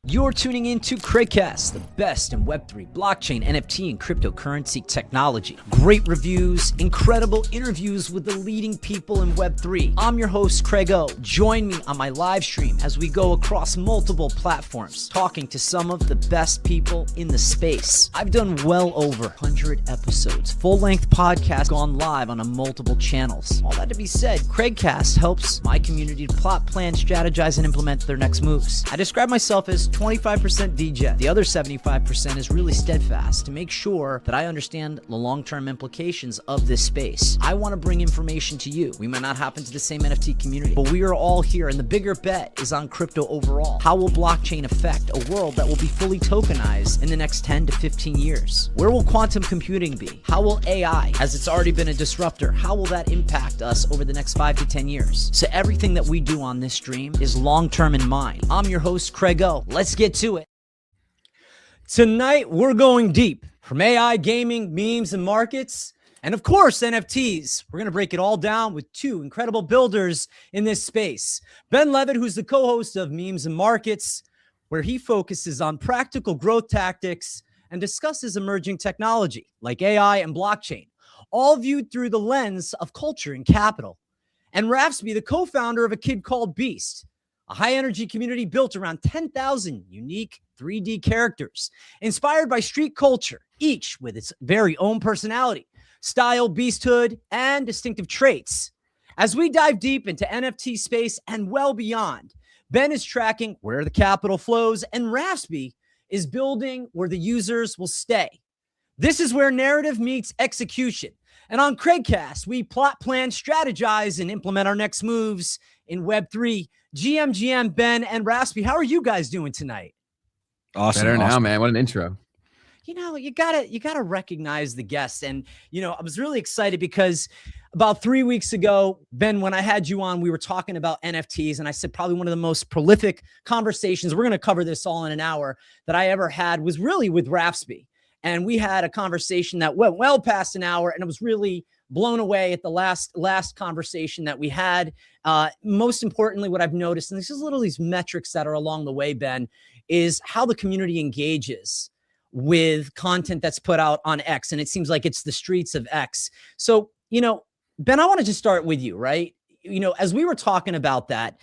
You're tuning in to CraigCast, the best in Web3, blockchain, NFT, and cryptocurrency technology. Great reviews, incredible interviews with the leading people in Web3. I'm your host, CraigO. Join me on my live stream as we go across multiple platforms, talking to some of the best people in the space. I've done well over 100 episodes, full-length podcasts gone live on multiple channels. All that to be said, CraigCast helps my community to plot, plan, strategize, and implement their next moves. I describe myself as 25% DJ. The other 75% is really steadfast to make sure that I understand the long-term implications of this space. I want to bring information to you. We might not happen to the same NFT community, but we are all here, and the bigger bet is on crypto overall. How will blockchain affect a world that will be fully tokenized in the next 10 to 15 years? Where will quantum computing be? How will AI, as it's already been a disruptor, how will that impact us over the next 5 to 10 years? So everything that we do on this stream is long-term in mind. I'm your host, CraigO. Let's get to it. Tonight, we're going deep from AI, gaming, memes, and markets, and of course, NFTs. We're going to break it all down with two incredible builders in this space. Ben Leavitt, who's the co-host of Memes and Markets, where he focuses on practical growth tactics and discusses emerging technology like AI and blockchain, all viewed through the lens of culture and capital. And Rafsby, the co-founder of A Kid Called Beast, a high-energy community built around 10,000 unique 3D characters, inspired by street culture, each with its very own personality, style, beasthood, and distinctive traits. As we dive deep into NFT space and well beyond, Ben is tracking where the capital flows, and Rafsby is building where the users will stay. This is where narrative meets execution. And on CraigCast, we plot, plan, strategize, and implement our next moves in Web3. GM, Ben, and Rafsby, how are you guys doing tonight? Awesome. Better now, man. What an intro. You know, you gotta recognize the guests. And, you know, I was really excited because about 3 weeks ago, Ben, when I had you on, we were talking about NFTs. And I said probably one of the most prolific conversations, we're going to cover this all in an hour, that I ever had was really with Rafsby. And we had a conversation that went well past an hour, and it was really blown away at the last conversation that we had. Most importantly, what I've noticed, and this is literally these metrics that are along the way, Ben, is how the community engages with content that's put out on X. And it seems like it's the streets of X. So, you know, Ben, I wanted to start with you, right? You know, as we were talking about that,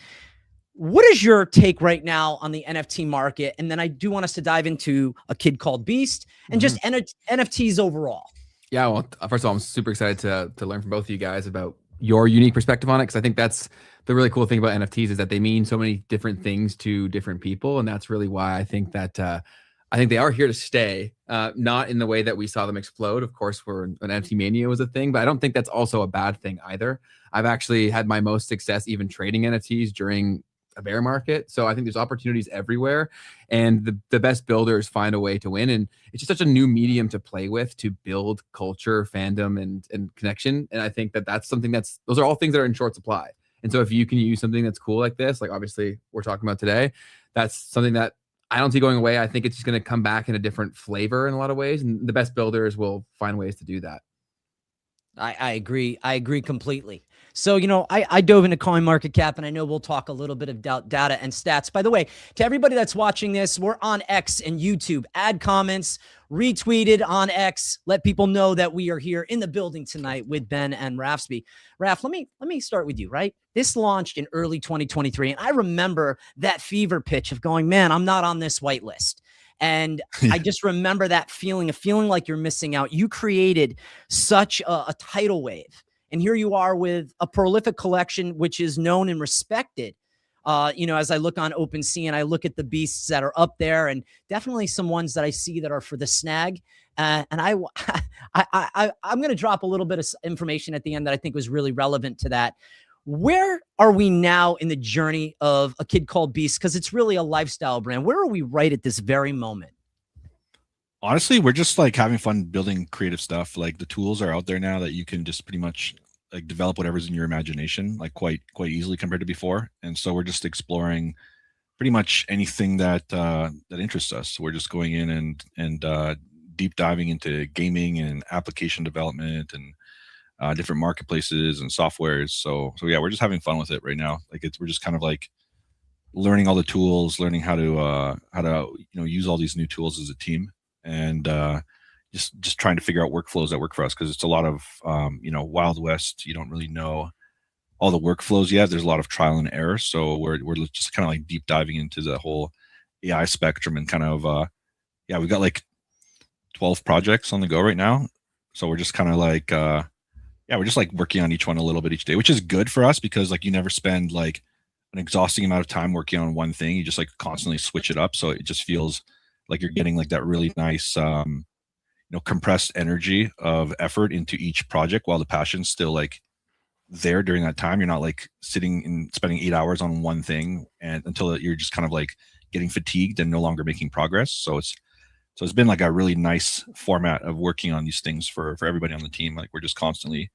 what is your take right now on the NFT market? And then I do want us to dive into A Kid Called Beast and just NFTs overall. Yeah, well, first of all, I'm super excited to learn from both of you guys about your unique perspective on it, because I think that's the really cool thing about NFTs is that they mean so many different things to different people, and that's really why I think that I think they are here to stay. Not in the way that we saw them explode, of course, where an NFT mania was a thing, but I don't think that's also a bad thing either. I've actually had my most success even trading NFTs during a bear market. So I think there's opportunities everywhere, and the best builders find a way to win. And it's just such a new medium to play with, to build culture, fandom, and connection. And I think that that's something those are all things that are in short supply. And so if you can use something that's cool like this, like obviously we're talking about today, that's something that I don't see going away. I think it's just going to come back in a different flavor in a lot of ways. And the best builders will find ways to do that. I agree. I agree completely. So, you know, I dove into CoinMarketCap, and I know we'll talk a little bit of data and stats. By the way, to everybody that's watching this, we're on X and YouTube. Add comments, retweet it on X. Let people know that we are here in the building tonight with Ben and Rafsby. Raf, let me start with you, right? This launched in early 2023, and I remember that fever pitch of going, man, I'm not on this whitelist. And I just remember that feeling, a feeling like you're missing out. You created such a tidal wave. And here you are with a prolific collection, which is known and respected. You know, as I look on OpenSea and I look at the beasts that are up there, and definitely some ones that I see that are for the snag. And I'm going to drop a little bit of information at the end that I think was really relevant to that. Where are we now in the journey of A Kid Called Beast? Because it's really a lifestyle brand. Where are we right at this very moment? Honestly, we're just like having fun building creative stuff. Like the tools are out there now that you can just pretty much like develop whatever's in your imagination, like quite easily compared to before. And so we're just exploring pretty much anything that interests us. We're just going in and deep diving into gaming and application development and different marketplaces and softwares. So yeah, we're just having fun with it right now. Like we're just kind of like learning all the tools, learning how to use all these new tools as a team, and just trying to figure out workflows that work for us, because it's a lot of Wild West. You don't really know all the workflows yet. There's a lot of trial and error, so we're just kind of like deep diving into the whole AI spectrum, and kind of we've got like 12 projects on the go right now, so we're just kind of like we're just like working on each one a little bit each day, which is good for us, because like you never spend like an exhausting amount of time working on one thing. You just like constantly switch it up, so it just feels like you're getting like that really nice compressed energy of effort into each project, while the passion's still like there during that time. You're not like sitting and spending 8 hours on one thing and until you're just kind of like getting fatigued and no longer making progress. So it's been like a really nice format of working on these things for everybody on the team. Like we're just constantly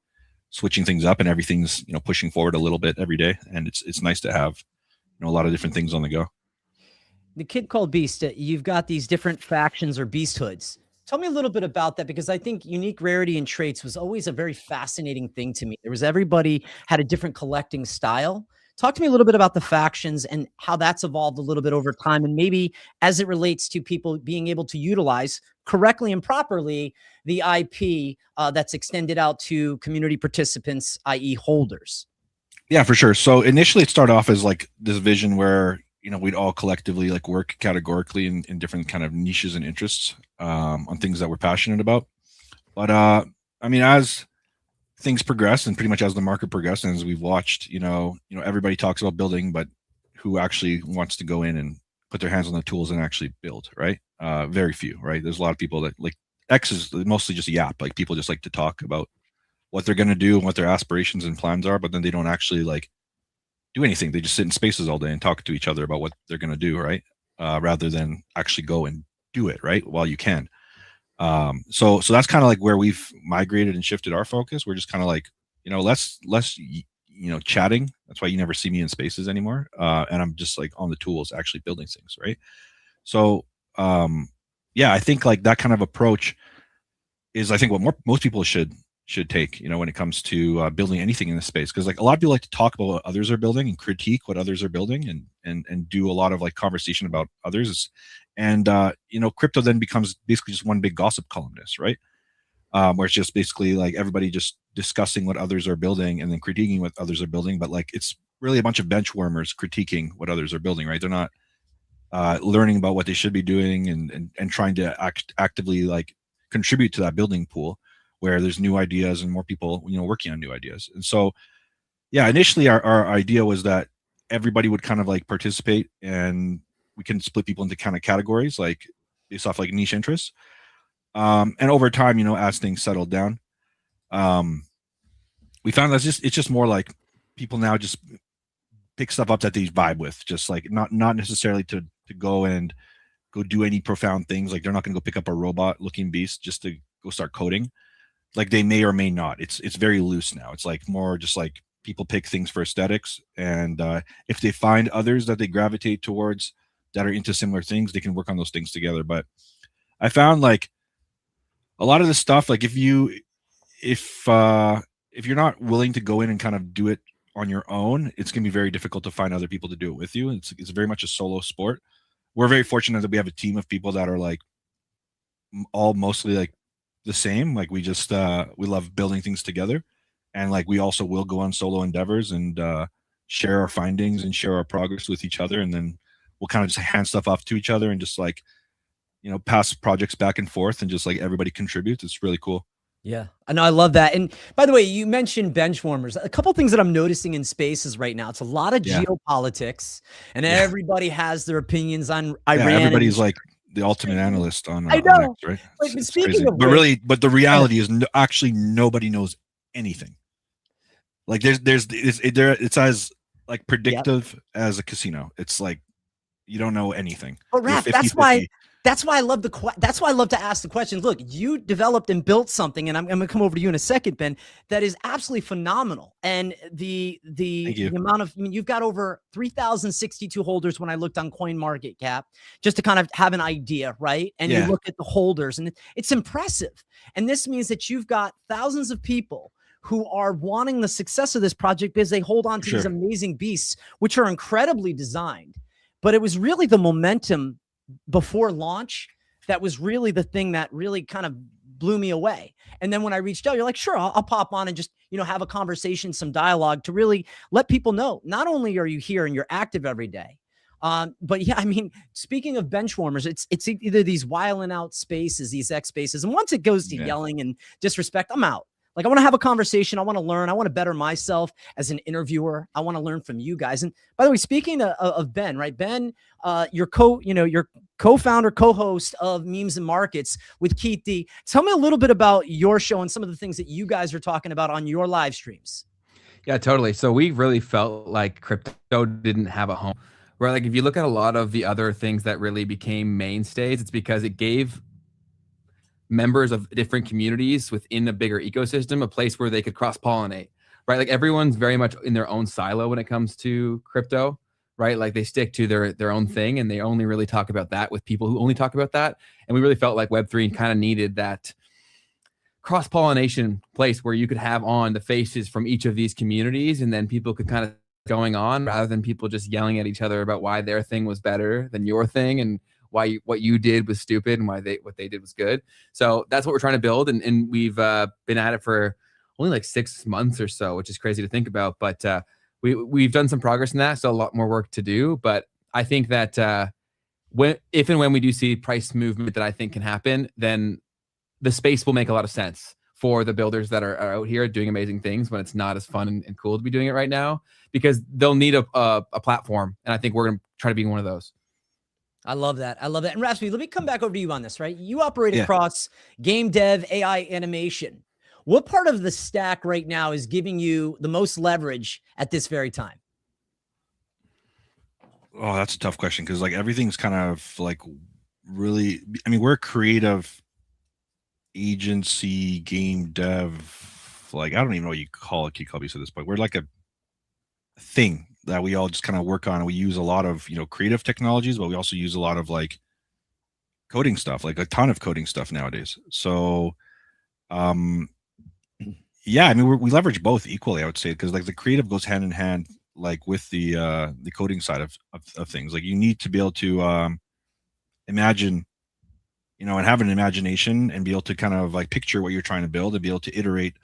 switching things up, and everything's pushing forward a little bit every day, and it's nice to have a lot of different things on the go. The Kid Called Beast, you've got these different factions or beast hoods. Tell me a little bit about that, because I think unique rarity and traits was always a very fascinating thing to me. Everybody had a different collecting style. Talk to me a little bit about the factions and how that's evolved a little bit over time, and maybe as it relates to people being able to utilize correctly and properly the IP that's extended out to community participants, i.e. holders. Yeah, for sure. So initially it started off as like this vision where we'd all collectively like work categorically in different kind of niches and interests on things that we're passionate about. But I mean, as things progress, and pretty much as the market progressed, and as we've watched, everybody talks about building, but who actually wants to go in and put their hands on the tools and actually build, right? Very few, right? There's a lot of people that like X is mostly just a yap. Like people just like to talk about what they're going to do and what their aspirations and plans are, but then they don't actually like do anything. They just sit in spaces all day and talk to each other about what they're going to do, right? Rather than actually go and do it, right? While you can. So that's kind of like where we've migrated and shifted our focus. We're just kind of like, less chatting. That's why you never see me in spaces anymore. And I'm just like on the tools, actually building things, right? So I think like that kind of approach is, I think, what most people should take, when it comes to building anything in this space. Because like a lot of people like to talk about what others are building and critique what others are building, and do a lot of like conversation about others. And crypto then becomes basically just one big gossip columnist, right? Where it's just basically like everybody just discussing what others are building and then critiquing what others are building. But like it's really a bunch of bench warmers critiquing what others are building, right? They're not learning about what they should be doing and trying to actively like contribute to that building pool where there's new ideas and more people working on new ideas. And so initially our idea was that everybody would kind of like participate, and we can split people into kind of categories like based off like niche interests. And over time, as things settled down, we found that it's just more like people now just pick stuff up that they vibe with, just like not necessarily to go do any profound things. Like they're not going to go pick up a robot looking beast just to go start coding. Like they may or may not. It's very loose now. It's like more just like people pick things for aesthetics, and if they find others that they gravitate towards that are into similar things, they can work on those things together. But I found like a lot of this stuff, like if you're not willing to go in and kind of do it on your own, it's going to be very difficult to find other people to do it with you. It's very much a solo sport. We're very fortunate that we have a team of people that are like all mostly like the same. Like we just we love building things together, and like we also will go on solo endeavors and share our findings and share our progress with each other, and then we'll kind of just hand stuff off to each other and just like pass projects back and forth, and just like everybody contributes. It's really cool. Yeah, I know. I love that. And by the way, you mentioned bench warmers. A couple of things that I'm noticing in spaces right now. It's a lot of geopolitics, and everybody has their opinions on Iran. Everybody's like the ultimate analyst on I know. on X, right? But It's speaking crazy. of But the reality is actually nobody knows anything. Like it's as like predictive as a casino. It's like you don't know anything. But Raf, that's why I love to ask the questions. Look, you developed and built something, and I'm going to come over to you in a second, Ben, that is absolutely phenomenal. And the amount of, you've got over 3,062 holders when I looked on CoinMarketCap, just to kind of have an idea, right? And you look at the holders, and it's impressive. And this means that you've got thousands of people who are wanting the success of this project because they hold on to these amazing beasts, which are incredibly designed. but it was really the momentum before launch that was really the thing that really kind of blew me away. And then when I reached out, you're like, sure, I'll pop on and just, have a conversation, some dialogue to really let people know, not only are you here and you're active every day, but yeah, I mean, speaking of bench warmers, it's either these wilding out spaces, these X spaces. And once it goes to yelling and disrespect, I'm out. Like, I want to have a conversation. I want to learn. I want to better myself as an interviewer. I want to learn from you guys. And by the way, speaking of Ben, right? Ben, your co-founder, co-host of Memes and Markets with Keith D. Tell me a little bit about your show and some of the things that you guys are talking about on your live streams. Yeah, totally. So we really felt like crypto didn't have a home. Where, like, if you look at a lot of the other things that really became mainstays, it's because it gave members of different communities within a bigger ecosystem a place where they could cross-pollinate, right? Like, everyone's very much in their own silo when it comes to crypto, right? Like, they stick to their own thing, and they only really talk about that with people who only talk about that. And we really felt like Web3 kind of needed that cross-pollination place where you could have on the faces from each of these communities, and then people could kind of going on rather than people just yelling at each other about why their thing was better than your thing and why what you did was stupid and what they did was good. So that's what we're trying to build. And we've been at it for only like 6 months or so, which is crazy to think about. But we've done some progress in that. So a lot more work to do. But I think that if and when we do see price movement that I think can happen, then the space will make a lot of sense for the builders that are out here doing amazing things when it's not as fun and cool to be doing it right now, because they'll need a platform. And I think we're going to try to be one of those. I love that. I love that. And Rafsby, let me come back over to you on this, right? You operate across game dev, AI, animation. What part of the stack right now is giving you the most leverage at this very time? Oh, that's a tough question, because like everything's kind of like really, I mean, we're a creative agency, game dev, like I don't even know what you call it, Key Clubbies at this point. We're like a thing that we all just kind of work on, and we use a lot of creative technologies, but we also use a lot of like coding stuff, like a ton of coding stuff nowadays. So yeah, I mean, we leverage both equally, I would say, because like the creative goes hand in hand like with the coding side of things. Like, you need to be able to imagine, and have an imagination and be able to kind of like picture what you're trying to build and be able to iterate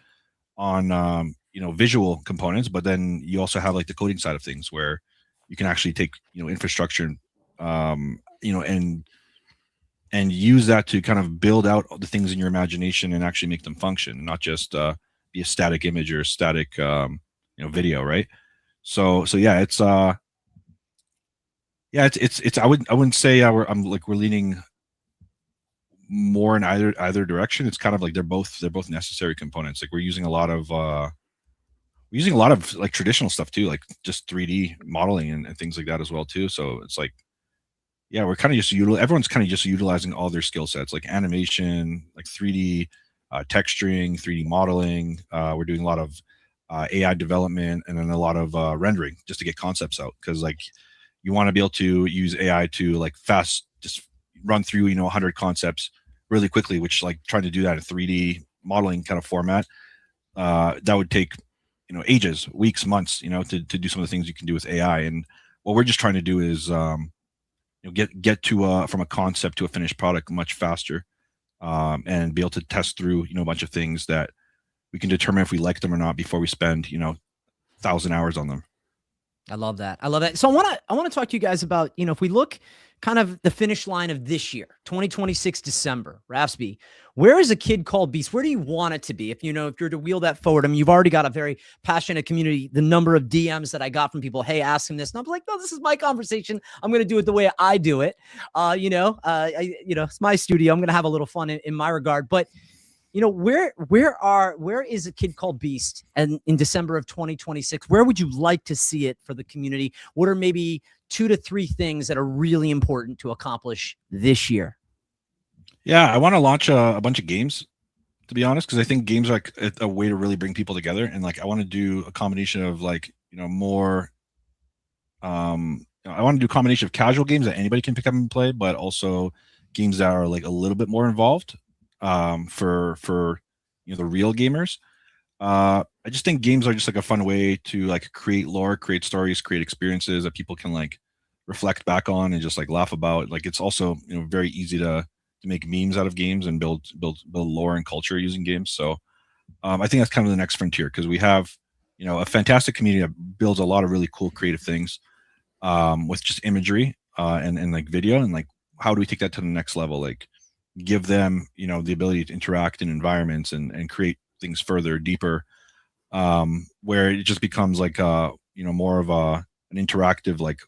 on visual components. But then you also have like the coding side of things where you can actually take infrastructure and use that to kind of build out the things in your imagination and actually make them function, not just be a static image or a static video, right? So yeah, it's I wouldn't say we're leaning more in either direction. It's kind of like they're both necessary components. Like, we're using a lot of like traditional stuff too, like just 3D modeling and things like that as well too. So it's like, yeah, we're kind of just everyone's kind of just utilizing all their skill sets, like animation, like 3D texturing, 3D modeling. We're doing a lot of AI development, and then a lot of rendering just to get concepts out, because like you want to be able to use AI to like fast just run through 100 concepts really quickly, which like trying to do that in 3D modeling kind of format, that would take ages, weeks, months, to do some of the things you can do with AI. And what we're just trying to do is get to from a concept to a finished product much faster, and be able to test through a bunch of things that we can determine if we like them or not before we spend 1,000 hours on them. I love that. I love that. So I want to talk to you guys about, if we look kind of the finish line of this year, 2026 December, Rafsby, where is A Kid Called Beast? Where do you want it to be? If you're to wheel that forward, I mean, you've already got a very passionate community. The number of DMs that I got from people, hey, ask him this. And I'm like, no, this is my conversation. I'm going to do it the way I do it. It's my studio. I'm going to have a little fun in my regard. But where is A Kid Called Beast? And in December of 2026, where would you like to see it for the community? What are maybe 2 to 3 things that are really important to accomplish this year? Yeah, I want to launch a bunch of games, to be honest, because I think games are like a way to really bring people together. And like, I want to do a combination of like, more, I want to do a combination of casual games that anybody can pick up and play, but also games that are like a little bit more involved, for the real gamers. I just think games are just like a fun way to like create lore, create stories, create experiences that people can like reflect back on and just like laugh about. Like it's also, you know, very easy to make memes out of games and build lore and culture using games. So I think that's kind of the next frontier, because we have, you know, a fantastic community that builds a lot of really cool creative things with just imagery and like video, and like how do we take that to the next level? Like give them, you know, the ability to interact in environments and create things further, deeper, where it just becomes like you know, more of an interactive like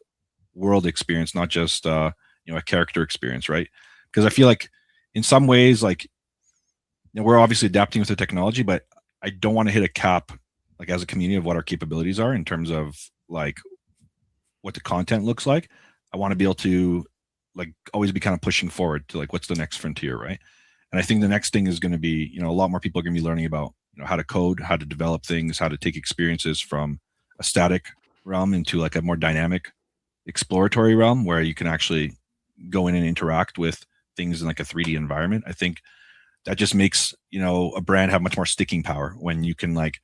world experience, not just you know, a character experience, right? Because I feel like in some ways, like, you know, we're obviously adapting with the technology, but I don't want to hit a cap like as a community of what our capabilities are in terms of like what the content looks like. I want to be able to like always be kind of pushing forward to like what's the next frontier, right? And I think the next thing is going to be, you know, a lot more people are going to be learning about, you know, how to code, how to develop things, how to take experiences from a static realm into like a more dynamic exploratory realm where you can actually go in and interact with things in like a 3D environment. I think that just makes, you know, a brand have much more sticking power when you can like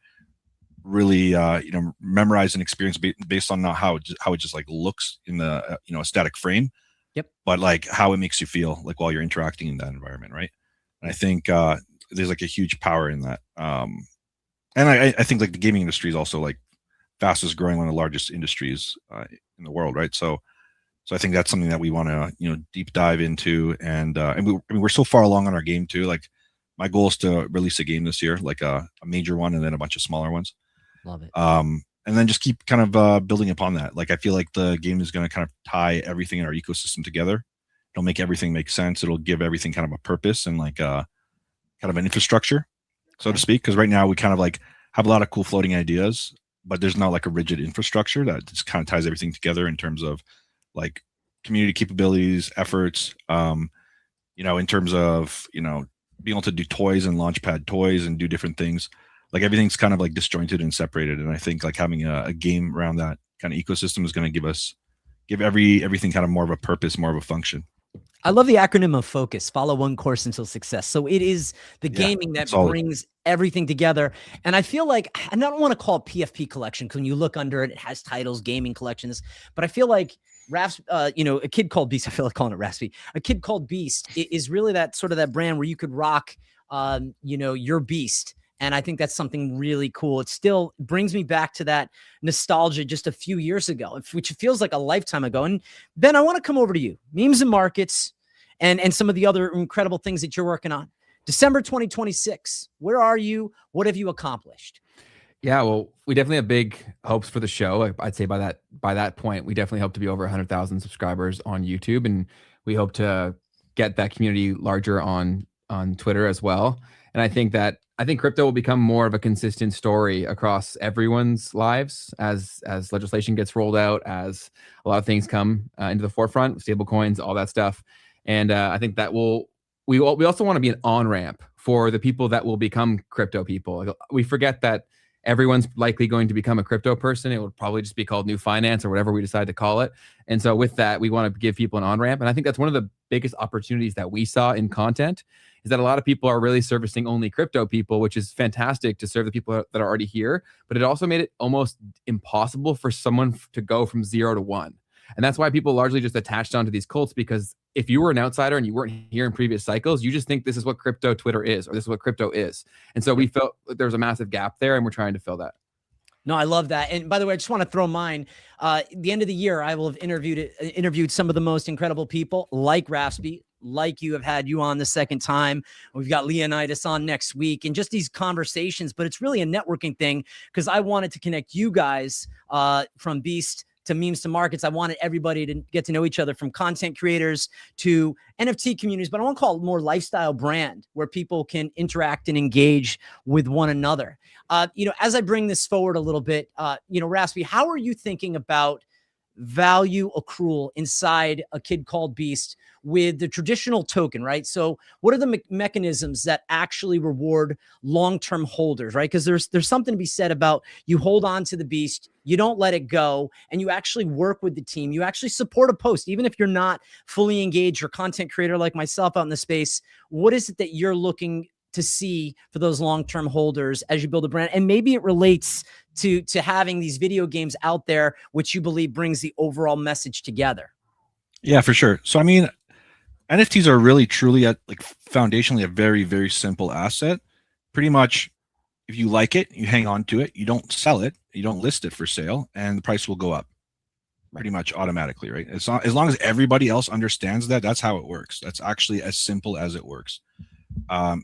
really you know, memorize an experience based on not how it just like looks in the you know, a static frame. Yep. But like how it makes you feel like while you're interacting in that environment, right? And I think there's like a huge power in that. And I think like the gaming industry is also like fastest growing, one of the largest industries in the world, right? So I think that's something that we want to, you know, deep dive into, and we're so far along on our game too. Like my goal is to release a game this year, like a major one, and then a bunch of smaller ones. Love it. And then just keep kind of building upon that. Like I feel like the game is going to kind of tie everything in our ecosystem together. It'll make everything make sense. It'll give everything kind of a purpose and like kind of an infrastructure, so to speak. Because right now we kind of like have a lot of cool floating ideas, but there's not like a rigid infrastructure that just kind of ties everything together in terms of like community capabilities, efforts, you know, in terms of, you know, being able to do toys and launchpad toys and do different things. Like everything's kind of like disjointed and separated. And I think like having a game around that kind of ecosystem is going to give everything kind of more of a purpose, more of a function. I love the acronym of FOCUS, follow one course until success. So it is the gaming that brings everything together. And I feel like, and I don't want to call it PFP collection, because when you look under it, it has titles, gaming collections, but I feel like you know, a kid called Beast, I feel like calling it Rafsby, a kid called Beast is really that sort of that brand where you could rock, you know, your Beast. And I think that's something really cool. It still brings me back to that nostalgia just a few years ago, which feels like a lifetime ago. And Ben, I want to come over to you, memes and markets and some of the other incredible things that you're working on. December 2026, where are you? What have you accomplished? Yeah, well, we definitely have big hopes for the show. I'd say by that point, we definitely hope to be over 100,000 subscribers on YouTube, and we hope to get that community larger on Twitter as well. And I think crypto will become more of a consistent story across everyone's lives as legislation gets rolled out, as a lot of things come into the forefront, stablecoins, all that stuff. And I think that we also want to be an on-ramp for the people that will become crypto people. Like, we forget that everyone's likely going to become a crypto person. It would probably just be called new finance or whatever we decide to call it. And so with that, we want to give people an on-ramp. And I think that's one of the biggest opportunities that we saw in content, is that a lot of people are really servicing only crypto people, which is fantastic to serve the people that are already here. But it also made it almost impossible for someone to go from 0 to 1. And that's why people largely just attached onto these cults, because if you were an outsider and you weren't here in previous cycles, you just think this is what crypto Twitter is, or this is what crypto is. And so we felt like there was a massive gap there, and we're trying to fill that. No, I love that. And by the way, I just want to throw mine. The end of the year, I will have interviewed some of the most incredible people, like Rafsby, like you have had you on the second time. We've got Leonidas on next week, and just these conversations. But it's really a networking thing, because I wanted to connect you guys from Beast to memes to markets. I wanted everybody to get to know each other, from content creators to NFT communities, but I want to call it more lifestyle brand, where people can interact and engage with one another. You know, as I bring this forward a little bit, you know, Rafsby, how are you thinking about value accrual inside a kid called Beast with the traditional token, right? So what are the mechanisms that actually reward long-term holders, right? Because there's something to be said about you hold on to the Beast, you don't let it go, and you actually work with the team. You actually support a post, even if you're not fully engaged or content creator like myself out in the space. What is it that you're looking to see for those long-term holders as you build a brand? And maybe it relates to having these video games out there, which you believe brings the overall message together. Yeah, for sure. So, I mean, NFTs are really truly at like foundationally a very, very simple asset. Pretty much, if you like it, you hang on to it, you don't sell it, you don't list it for sale, and the price will go up pretty much automatically, right? It's not, as long as everybody else understands that, that's how it works. That's actually as simple as it works.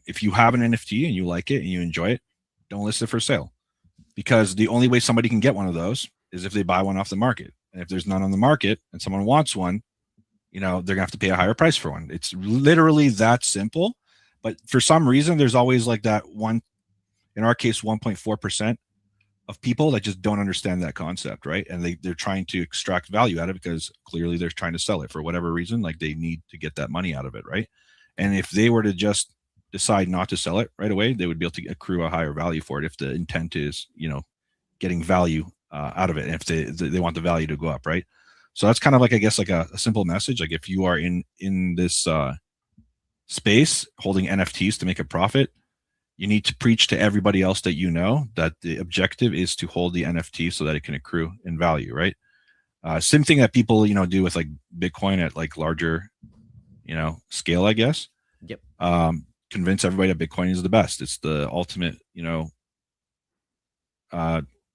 If you have an NFT and you like it and you enjoy it, don't list it for sale, because the only way somebody can get one of those is if they buy one off the market. And if there's none on the market and someone wants one, you know, they're gonna have to pay a higher price for one. It's literally that simple. But for some reason, there's always like that one, in our case, 1.4% of people that just don't understand that concept, right? And they're trying to extract value out of it because clearly they're trying to sell it for whatever reason. Like they need to get that money out of it, right? And if they were to just decide not to sell it right away, they would be able to accrue a higher value for it if the intent is, you know, getting value out of it, and if they want the value to go up, right? So that's kind of like, I guess, like a simple message. Like if you are in this space holding NFTs to make a profit, you need to preach to everybody else that you know that the objective is to hold the NFT so that it can accrue in value, right? Same thing that people, you know, do with like Bitcoin at like larger, you know, scale, I guess. Yep. Convince everybody that Bitcoin is the best. It's the ultimate, you know,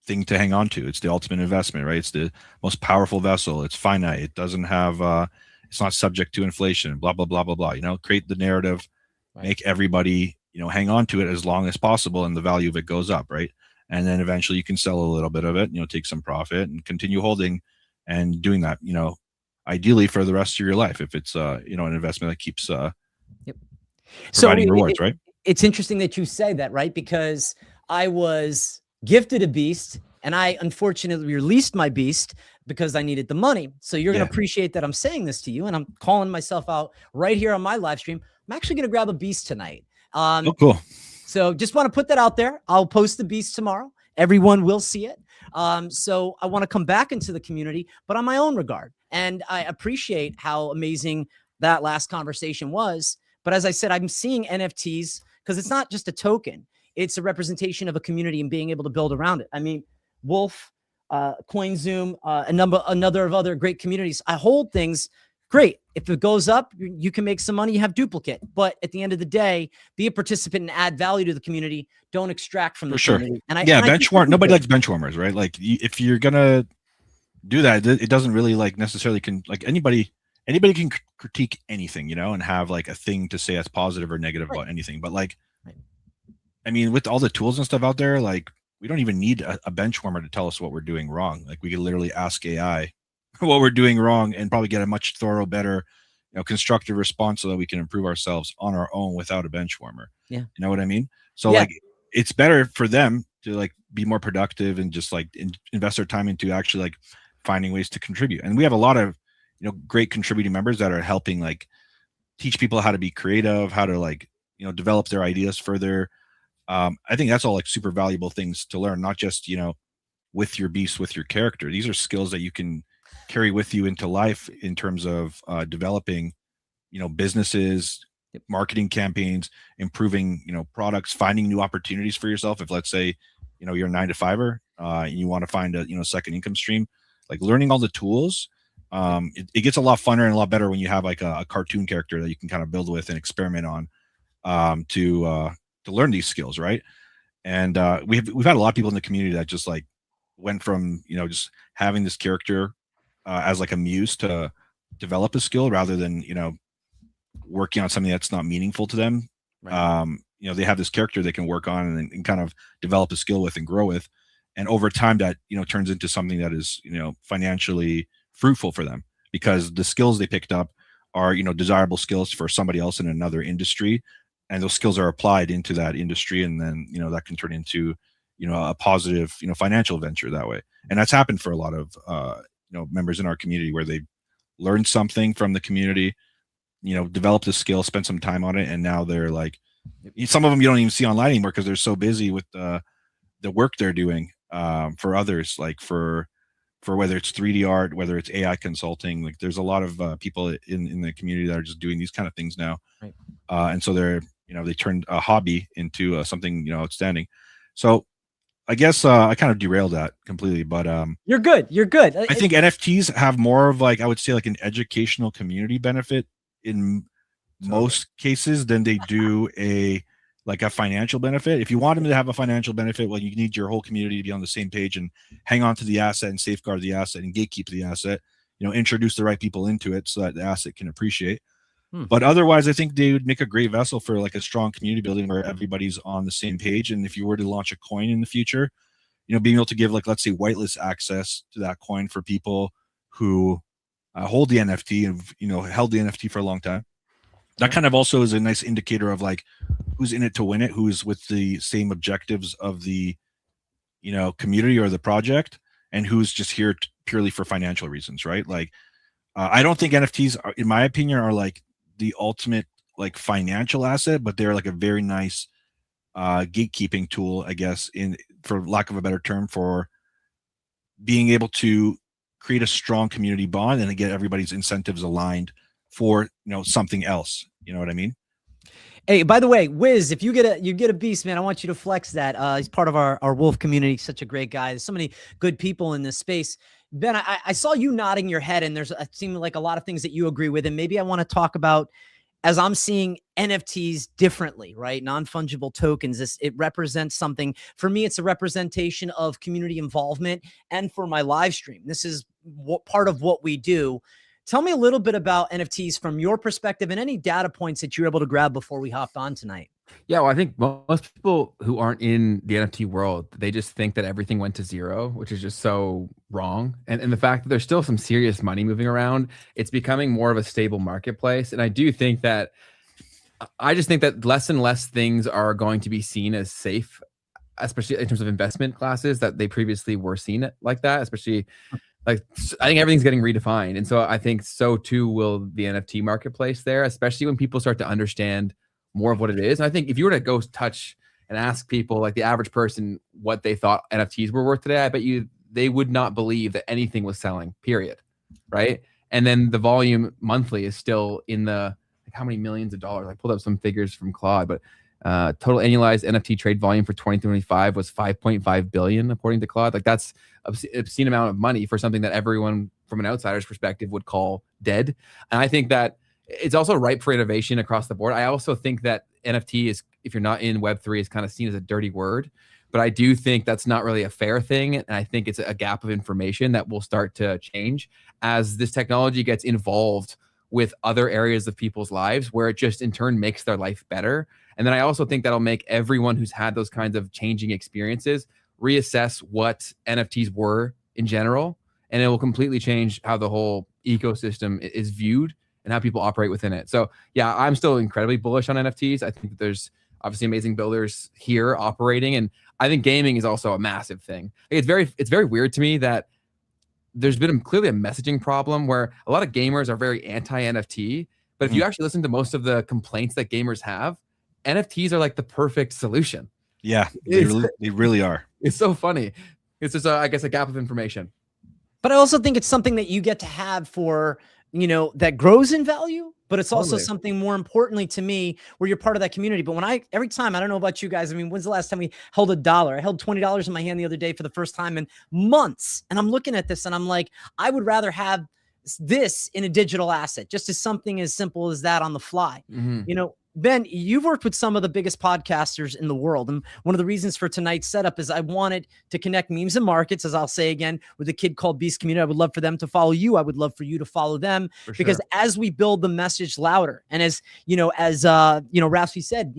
thing to hang on to. It's the ultimate investment, right? It's the most powerful vessel. It's finite. It doesn't have, it's not subject to inflation, blah, blah, blah, blah, blah. You know, create the narrative, right. Make everybody, you know, hang on to it as long as possible, and the value of it goes up, right? And then eventually you can sell a little bit of it, you know, take some profit and continue holding and doing that, you know, ideally for the rest of your life, if it's, you know, an investment that keeps providing rewards, right? It's interesting that you say that, right? Because I was gifted a beast and I unfortunately released my beast because I needed the money. So you're going to appreciate that I'm saying this to you, and I'm calling myself out right here on my live stream. I'm actually going to grab a beast tonight. Oh, cool. So just want to put that out there. I'll post the beast tomorrow. Everyone will see it. So I want to come back into the community, but on my own regard. And I appreciate how amazing that last conversation was. But as I said, I'm seeing NFTs because it's not just a token. It's a representation of a community and being able to build around it. I mean, Wolf, CoinZoom, another of other great communities. I hold things. Great. If it goes up, you can make some money, you have duplicate. But at the end of the day, be a participant and add value to the community. Don't extract from the community. And benchwarm. Nobody likes benchwarmers, right? Like if you're going to do that, it doesn't really like necessarily like anybody can critique anything, you know, and have like a thing to say that's positive or negative about anything. But like, I mean, with all the tools and stuff out there, like we don't even need a benchwarmer to tell us what we're doing wrong. Like we could literally ask AI what we're doing wrong and probably get a much better, you know, constructive response so that we can improve ourselves on our own without a benchwarmer. Yeah. You know what I mean? So like it's better for them to like be more productive and just like invest their time into actually like finding ways to contribute. And we have a lot of, you know, great contributing members that are helping like teach people how to be creative, how to like, you know, develop their ideas further. I think that's all like super valuable things to learn, not just, you know, with your beast, with your character. These are skills that you can carry with you into life in terms of developing, you know, businesses, marketing campaigns, improving, you know, products, finding new opportunities for yourself. If let's say, you know, you're a 9-to-5er and you want to find a, you know, second income stream, like learning all the tools, it gets a lot funner and a lot better when you have like a cartoon character that you can kind of build with and experiment on to learn these skills, right? And we've had a lot of people in the community that just like went from, you know, just having this character as like a muse to develop a skill rather than, you know, working on something that's not meaningful to them. Right. You know, they have this character they can work on and kind of develop a skill with and grow with. And over time that, you know, turns into something that is, you know, financially fruitful for them because the skills they picked up are, you know, desirable skills for somebody else in another industry. And those skills are applied into that industry. And then, you know, that can turn into, you know, a positive, you know, financial venture that way. And that's happened for a lot of, you know, members in our community where they learned something from the community, you know, developed a skill, spent some time on it. And now they're like, some of them you don't even see online anymore because they're so busy with the work they're doing for others, like for whether it's 3D art, whether it's AI consulting, like there's a lot of people in the community that are just doing these kind of things now. Right. And so they're, they turned a hobby into something, outstanding. So I guess I kind of derailed that completely, but You're good. You're good. I think NFTs have more of I would say an educational community benefit in most cases than they do a financial benefit. If you want them to have a financial benefit, well, you need your whole community to be on the same page and hang on to the asset and safeguard the asset and gatekeep the asset, introduce the right people into it so that the asset can appreciate. But otherwise, I think they would make a great vessel for a strong community building where everybody's on the same page. And if you were to launch a coin in the future, being able to give let's say whitelist access to that coin for people who hold the NFT and held the NFT for a long time. That kind of also is a nice indicator of who's in it to win it, who's with the same objectives of the community or the project, and who's just here purely for financial reasons, right? I don't think NFTs are, in my opinion, are the ultimate financial asset, but they're a very nice gatekeeping tool, I guess, for lack of a better term, for being able to create a strong community bond and get everybody's incentives aligned for something else. You know what I mean? Hey, by the way, Wiz, if you get a beast, man, I want you to flex that. He's part of our Wolf community. Such a great guy. There's so many good people in this space. Ben, I saw you nodding your head, and it seemed like a lot of things that you agree with. And maybe I want to talk about, as I'm seeing NFTs differently, right? Non-fungible tokens. It represents something. For me, it's a representation of community involvement. And for my live stream, this is part of what we do. Tell me a little bit about NFTs from your perspective and any data points that you're able to grab before we hopped on tonight. Yeah, well, I think most people who aren't in the NFT world, they just think that everything went to zero, which is just so wrong. And the fact that there's still some serious money moving around, it's becoming more of a stable marketplace. And I just think that less and less things are going to be seen as safe, especially in terms of investment classes that they previously were seen like that, especially I think everything's getting redefined. And so I think so too will the NFT marketplace there, especially when people start to understand more of what it is. And I think if you were to go touch and ask people, the average person, what they thought NFTs were worth today, I bet you they would not believe that anything was selling, period. Right. And then the volume monthly is still in the, how many millions of dollars? I pulled up some figures from Claude, but total annualized NFT trade volume for 2025 was 5.5 billion, according to Claude. That's an obscene amount of money for something that everyone from an outsider's perspective would call dead. And I think that it's also ripe for innovation across the board. I also think that NFT is, if you're not in Web3, is kind of seen as a dirty word, but I do think that's not really a fair thing. And I think it's a gap of information that will start to change as this technology gets involved with other areas of people's lives, where it just in turn makes their life better. And then I also think that'll make everyone who's had those kinds of changing experiences reassess what NFTs were in general. And it will completely change how the whole ecosystem is viewed and how people operate within it. So yeah, I'm still incredibly bullish on NFTs. I think that there's obviously amazing builders here operating. And I think gaming is also a massive thing. It's very weird to me that there's been clearly a messaging problem where a lot of gamers are very anti-NFT. But if you actually listen to most of the complaints that gamers have, NFTs are the perfect solution. Yeah, they really are. It's so funny. It's just, I guess, a gap of information. But I also think it's something that you get to have for, that grows in value, but it's also something more importantly to me where you're part of that community. But every time, I don't know about you guys. I mean, when's the last time we held $1? I held $20 in my hand the other day for the first time in months. And I'm looking at this and I'm like, I would rather have this in a digital asset, just as something as simple as that on the fly. Ben, you've worked with some of the biggest podcasters in the world. And one of the reasons for tonight's setup is I wanted to connect Memes and Markets, as I'll say again, with a kid called Beast Community. I would love for them to follow you. I would love for you to follow them because as we build the message louder and as Rafsby said,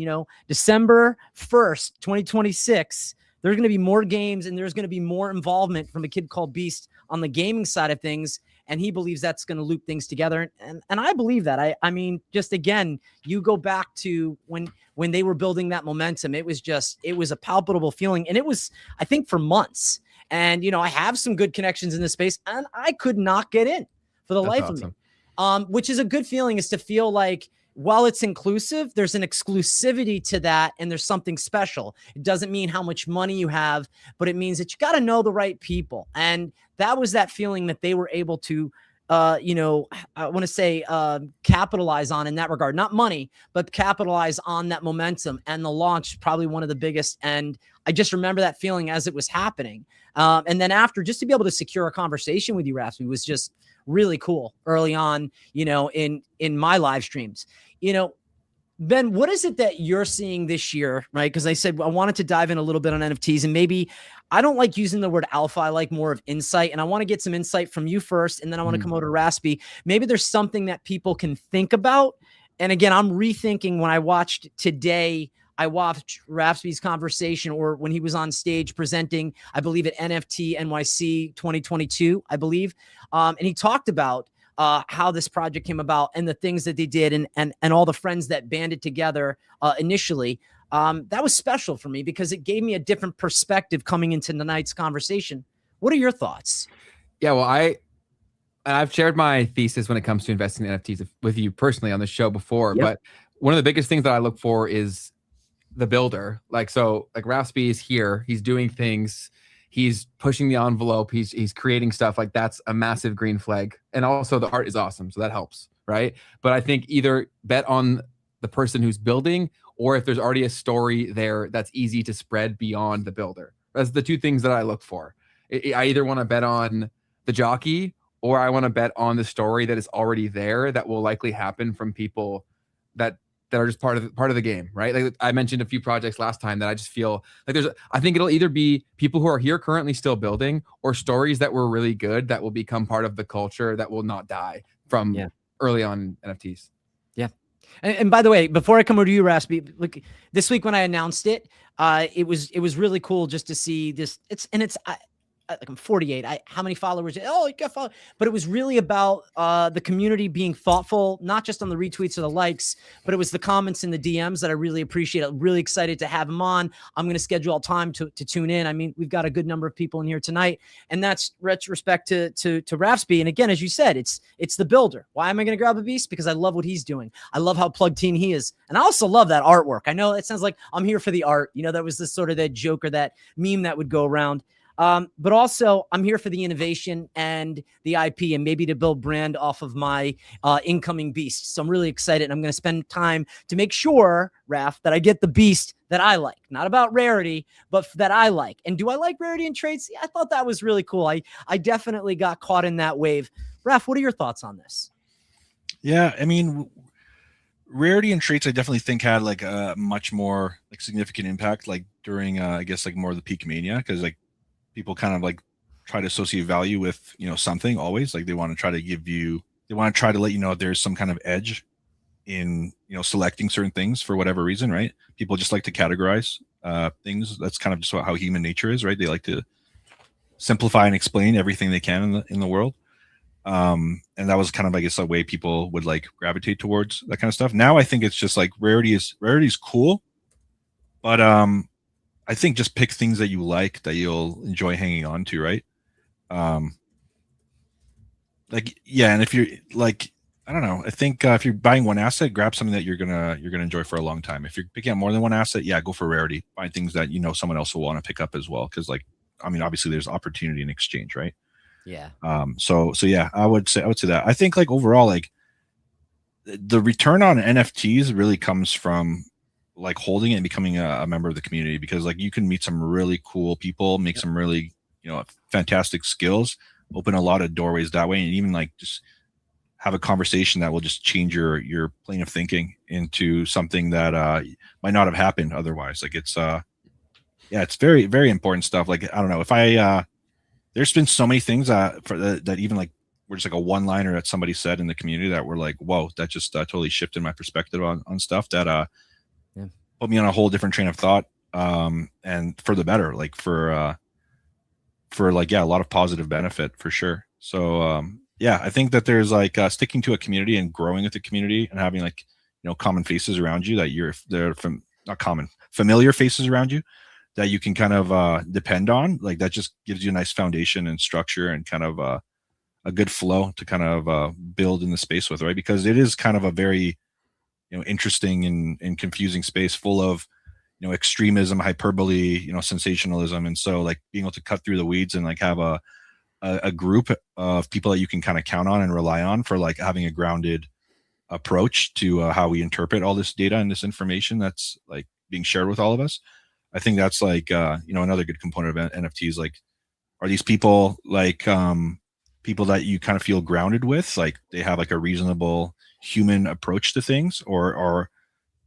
December 1st, 2026, there's going to be more games and there's going to be more involvement from a kid called Beast on the gaming side of things. And he believes that's going to loop things together. And I believe that. I mean, just again, you go back to when they were building that momentum, it was a palpable feeling. And it was, I think, for months. And, I have some good connections in this space and I could not get in for the life of me. Which is a good feeling, is to feel like while it's inclusive, there's an exclusivity to that and there's something special. It doesn't mean how much money you have, but it means that you got to know the right people. And that was that feeling that they were able to I want to say capitalize on in that regard, not money, but capitalize on that momentum. And the launch, probably one of the biggest. And I just remember that feeling as it was happening. And then after, just to be able to secure a conversation with you, Rafsby, was just really cool early on, in my live streams. Ben, what is it that you're seeing this year, right? Because I said I wanted to dive in a little bit on NFTs, and maybe I don't like using the word alpha. I like more of insight, and I want to get some insight from you first, and then I want to come over to Rafsby. Maybe there's something that people can think about. And again, I'm rethinking when I watched today. I watched Rafsby's conversation, or when he was on stage presenting, I believe at NFT NYC 2022, I believe, and he talked about how this project came about and the things that they did and all the friends that banded together initially. That was special for me because it gave me a different perspective coming into tonight's conversation. What are your thoughts? Yeah, well, I've shared my thesis when it comes to investing in NFTs with you personally on the show before, but one of the biggest things that I look for is the builder. Like Rafsby is here, he's doing things, he's pushing the envelope, he's creating stuff. Like, that's a massive green flag. And also the art is awesome, so that helps, right? But I think either bet on the person who's building, or if there's already a story there that's easy to spread beyond the builder. That's the two things that I look for. I either want to bet on the jockey, or I want to bet on the story that is already there that will likely happen from people that are just part of the game, right? Like I mentioned a few projects last time that I just feel like I think it'll either be people who are here currently still building, or stories that were really good that will become part of the culture that will not die from early on NFTs. Yeah. And by the way, before I come over to you, Rafsby, look, this week when I announced it, it was really cool just to see this. Like I'm 48. How many followers? Oh, you got followed. But it was really about the community being thoughtful, not just on the retweets or the likes, but it was the comments and the DMs that I really appreciate. I'm really excited to have him on. I'm going to schedule time to tune in. I mean, we've got a good number of people in here tonight, and that's respect to Rafsby. And again, as you said, it's the builder. Why am I going to grab a beast? Because I love what he's doing. I love how plugged in he is, and I also love that artwork. I know it sounds like I'm here for the art. That was this sort of that joke or that meme that would go around. But also I'm here for the innovation and the IP, and maybe to build brand off of my incoming beast. So I'm really excited. I'm going to spend time to make sure, Raf, that I get the beast that I like. Not about rarity, but that I like. And do I like rarity and traits? Yeah, I thought that was really cool. I definitely got caught in that wave. Raf, what are your thoughts on this? Yeah, I mean, rarity and traits I definitely think had like a much more like significant impact like during I guess like more of the peak mania, because like people kind of like try to associate value with, something always. Like they want to try to let you know there's some kind of edge in, selecting certain things for whatever reason, right? People just like to categorize things. That's kind of just how human nature is, right? They like to simplify and explain everything they can in the world. And that was kind of, I guess, a way people would like gravitate towards that kind of stuff. Now I think it's just like rarity is cool, but I think just pick things that you like, that you'll enjoy hanging on to, right? And if you're like, I don't know, I think if you're buying one asset, grab something that you're gonna enjoy for a long time. If you're picking up more than one asset, go for rarity. Find things that someone else will want to pick up as well, because obviously there's opportunity in exchange, right? Yeah. So yeah, I would say that. I think like overall, like the return on NFTs really comes from like holding it and becoming a member of the community, because like you can meet some really cool people, make some really fantastic skills, open a lot of doorways that way, and even like just have a conversation that will just change your plane of thinking into something that might not have happened otherwise. Like it's it's very, very important stuff. Like I don't know if there's been so many things that even like were just like a one-liner that somebody said in the community that were like, whoa, that just totally shifted my perspective on stuff that put me on a whole different train of thought, and for the better, like for like, a lot of positive benefit for sure. So I think that there's like sticking to a community and growing with the community and having like common faces around you familiar faces around you that you can kind of depend on. Like that just gives you a nice foundation and structure and kind of a good flow to kind of build in the space with, right? Because it is kind of a very interesting and confusing space full of extremism, hyperbole, sensationalism. And so like being able to cut through the weeds and like have a a group of people that you can kind of count on and rely on for like having a grounded approach to how we interpret all this data and this information that's like being shared with all of us. I think that's like another good component of NFTs. Like, are these people like people that you kind of feel grounded with, like they have like a reasonable human approach to things, or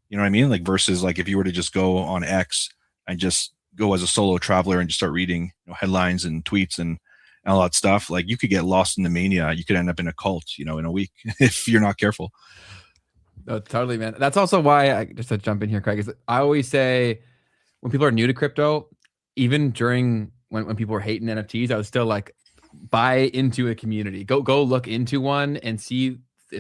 you know what I mean, like versus like if you were to just go on X and just go as a solo traveler and just start reading headlines and tweets and all that stuff, like you could get lost in the mania. You could end up in a cult in a week if you're not careful. No, totally, man. That's also why just to jump in here, Craig, is I always say when people are new to crypto, even during when people were hating NFTs, I was still like, buy into a community. Go look into one and see,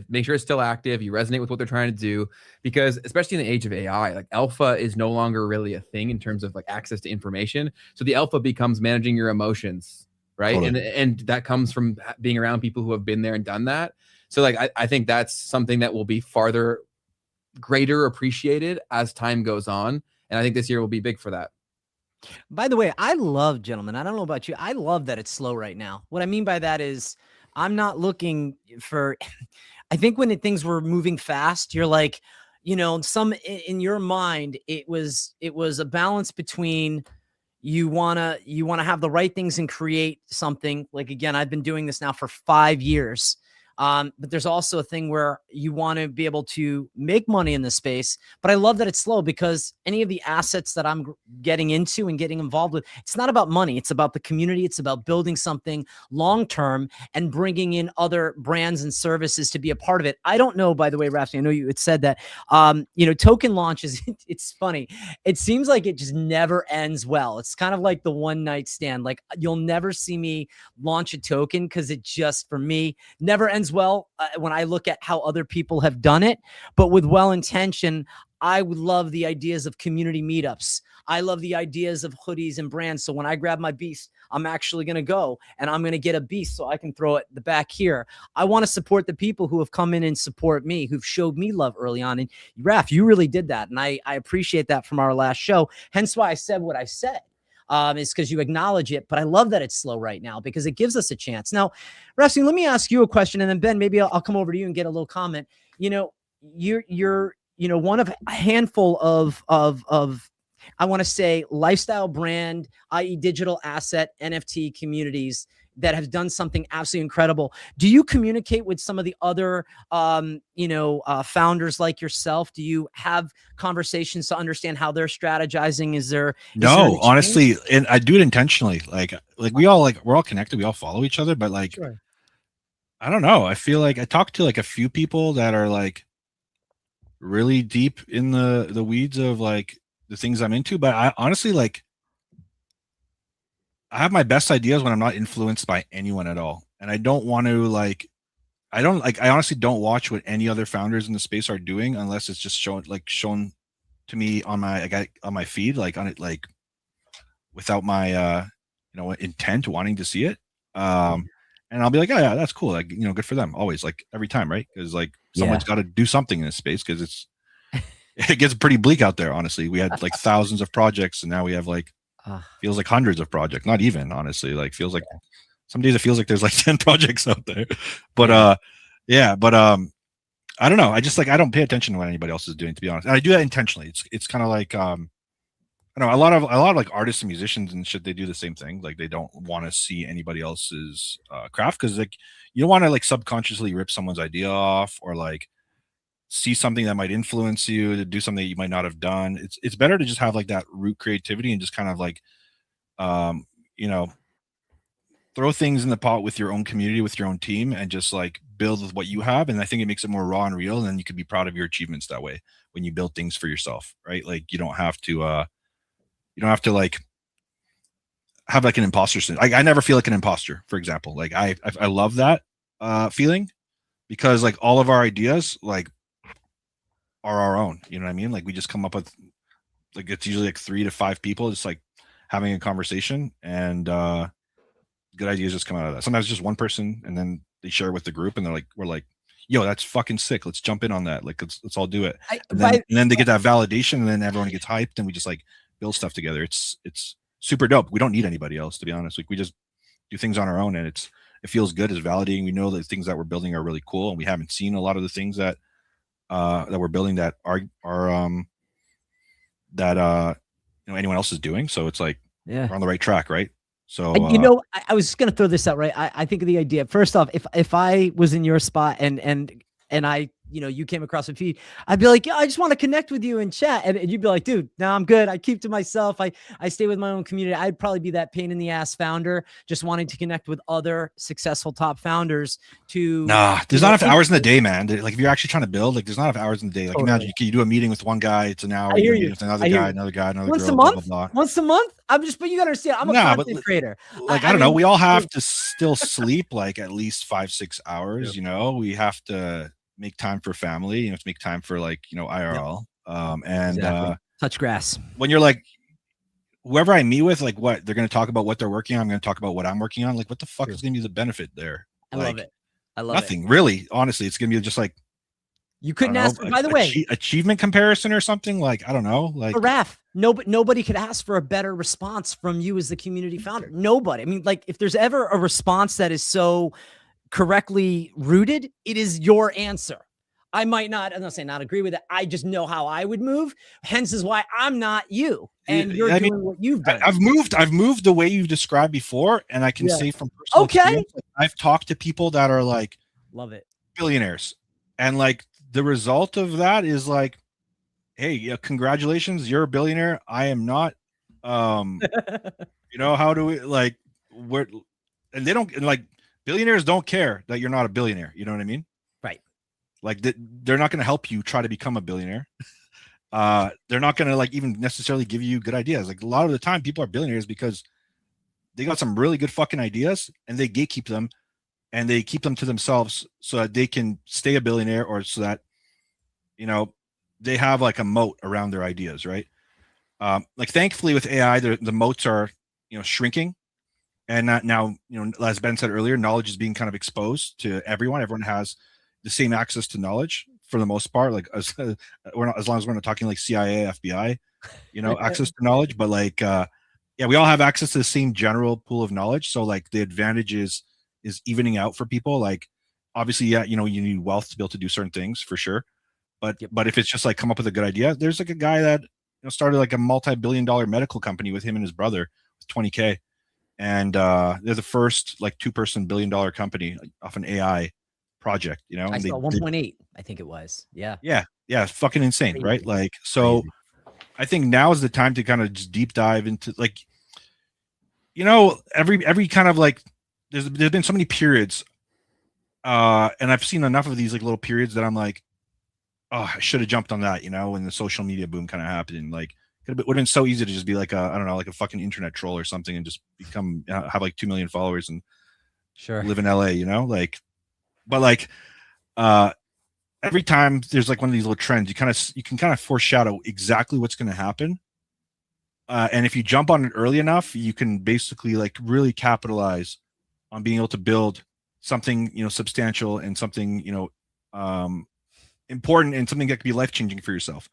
make sure it's still active. You resonate with what they're trying to do, because especially in the age of AI, like alpha is no longer really a thing in terms of like access to information. So the alpha becomes managing your emotions, right? Totally. And that comes from being around people who have been there and done that. So like I think that's something that will be greater appreciated as time goes on. And I think this year will be big for that. By the way, I love, gentlemen, I don't know about you, I love that it's slow right now. What I mean by that is I'm not looking for, I think when things were moving fast, you're like, some in your mind, it was a balance between you want to have the right things and create something. Like, again, I've been doing this now for 5 years. But there's also a thing where you want to be able to make money in this space. But I love that it's slow, because any of the assets that I'm getting into and getting involved with, it's not about money. It's about the community. It's about building something long-term and bringing in other brands and services to be a part of it. I don't know, by the way, Rafsby, I know you had said that, token launches, it's funny. It seems like it just never ends well. It's kind of like the one night stand. Like, you'll never see me launch a token because it just, for me, never ends well when I look at how other people have done it. But with well intention, I would love the ideas of community meetups. I love the ideas of hoodies and brands. So when I grab my beast, I'm actually going to go and I'm going to get a beast so I can throw it the back here. I want to support the people who have come in and support me, who've showed me love early on. And Raf, you really did that. And I appreciate that from our last show. Hence why I said what I said. Is because you acknowledge it. But I love that it's slow right now because it gives us a chance. Now, Rafsby, let me ask you a question, and then Ben, maybe I'll come over to you and get a little comment. You're one of a handful of I want to say lifestyle brand, i.e. digital asset NFT communities that have done something absolutely incredible. Do you communicate with some of the other, founders like yourself? Do you have conversations to understand how they're strategizing? Is there honestly, and I do it intentionally. Like we're all connected. We all follow each other, but like, sure. I don't know. I feel like I talked to like a few people that are like really deep in the weeds of like the things I'm into, but I honestly like, I have my best ideas when I'm not influenced by anyone at all. And I don't want to I honestly don't watch what any other founders in the space are doing unless it's just shown to me on my feed, like on it, like without my, intent wanting to see it. And I'll be like, oh yeah, that's cool. Like, good for them always, like every time. Right. Cause like someone's got to do something in this space. Cause it gets pretty bleak out there. Honestly, we had like thousands of projects and now we have like, feels like hundreds of projects, not even, honestly, like feels like some days it feels like there's like 10 projects out there, but I don't know. I just like, I don't pay attention to what anybody else is doing, to be honest. And I do that intentionally. It's kind of like, I know a lot of like artists and musicians and shit, they do the same thing. Like they don't want to see anybody else's craft. Cause like, you don't want to like subconsciously rip someone's idea off or like see something that might influence you to do something that you might not have done. It's better to just have like that root creativity and just kind of like, throw things in the pot with your own community, with your own team, and just like build with what you have. And I think it makes it more raw and real. And then you could be proud of your achievements that way when you build things for yourself, right? Like you don't have to like have like an imposter syndrome. I never feel like an imposter, for example. Like I love that feeling because like all of our ideas like are our own, you know what I mean? Like we just come up with like, it's usually like 3 to 5 people just like having a conversation, and good ideas just come out of that. Sometimes just one person, and then they share with the group and we're like, yo, that's fucking sick. Let's jump in on that. Like, let's all do it. And then they get that validation, and then everyone gets hyped, and we just like build stuff together. It's super dope. We don't need anybody else, to be honest. Like we just do things on our own, and it feels good. It's validating. We know that the things that we're building are really cool, and we haven't seen a lot of the things that we're building that are anyone else is doing. So it's like we're on the right track, right? So I was just gonna throw this out, right? I think of the idea. First off, if I was in your spot and I, you came across a feed, I'd be like, yeah, I just want to connect with you and chat. And you'd be like, dude, no, I'm good. I keep to myself. I stay with my own community. I'd probably be that pain in the ass founder, just wanting to connect with other successful top founders there's not enough hours in the day, man. Like if you're actually trying to build, like there's not enough hours in the day. Like imagine you do a meeting with one guy, it's an hour. You do a meeting with another guy, another once girl, a month, blah, blah, blah. once a month. But you gotta understand, I'm a content creator. Like, I don't know. We all have to still sleep like at least 5-6 hours, we have to make time for family, you have to make time for IRL. Touch grass. When you're like, whoever I meet with, like what they're going to talk about, what they're working on, I'm going to talk about what I'm working on. Like, what the fuck is going to be the benefit there? I love it. Nothing really. Honestly, it's going to be just like, you couldn't ask. By the way, achievement comparison or something. Like, I don't know. Like, Raf, nobody could ask for a better response from you as the community founder. Nobody. I mean, like, if there's ever a response that is so correctly rooted, it is your answer. I'm not saying not agree with it. I just know how I would move. Hence is why I'm not you. And you're doing what you've done. I've moved the way you've described before, and I can say from personal experience, like, I've talked to people that are like, love it, billionaires, and like the result of that is like, hey, congratulations, you're a billionaire. I am not. How do we like? Where? And they don't like. Billionaires don't care that you're not a billionaire. You know what I mean? Right. Like they're not going to help you try to become a billionaire. They're not going to like even necessarily give you good ideas. Like a lot of the time people are billionaires because they got some really good fucking ideas and they gatekeep them and they keep them to themselves so that they can stay a billionaire, or so that, they have like a moat around their ideas. Right. Like thankfully with AI, the moats are, shrinking. And now, as Ben said earlier, knowledge is being kind of exposed to everyone. Everyone has the same access to knowledge for the most part. Like as long as we're not talking like CIA, FBI, access to knowledge. But like, we all have access to the same general pool of knowledge. So like the advantage is evening out for people. Like obviously, you need wealth to be able to do certain things for sure. But if it's just like come up with a good idea, there's like a guy that started like a multi-billion-dollar medical company with him and his brother with 20K. And they're the first like 2-person billion-dollar company off an AI project, I saw 1.8, I think it was. Yeah. Fucking insane, right? Like, so I think now is the time to kind of just deep dive into like, every kind of like there's been so many periods, and I've seen enough of these like little periods that I'm like, oh, I should have jumped on that, when the social media boom kind of happened. Like, it would have been so easy to just be like like a fucking internet troll or something and just become have like 2 million followers and live in LA, but like every time there's like one of these little trends, you can kind of foreshadow exactly what's going to happen, and if you jump on it early enough, you can basically like really capitalize on being able to build something substantial and something important and something that could be life-changing for yourself.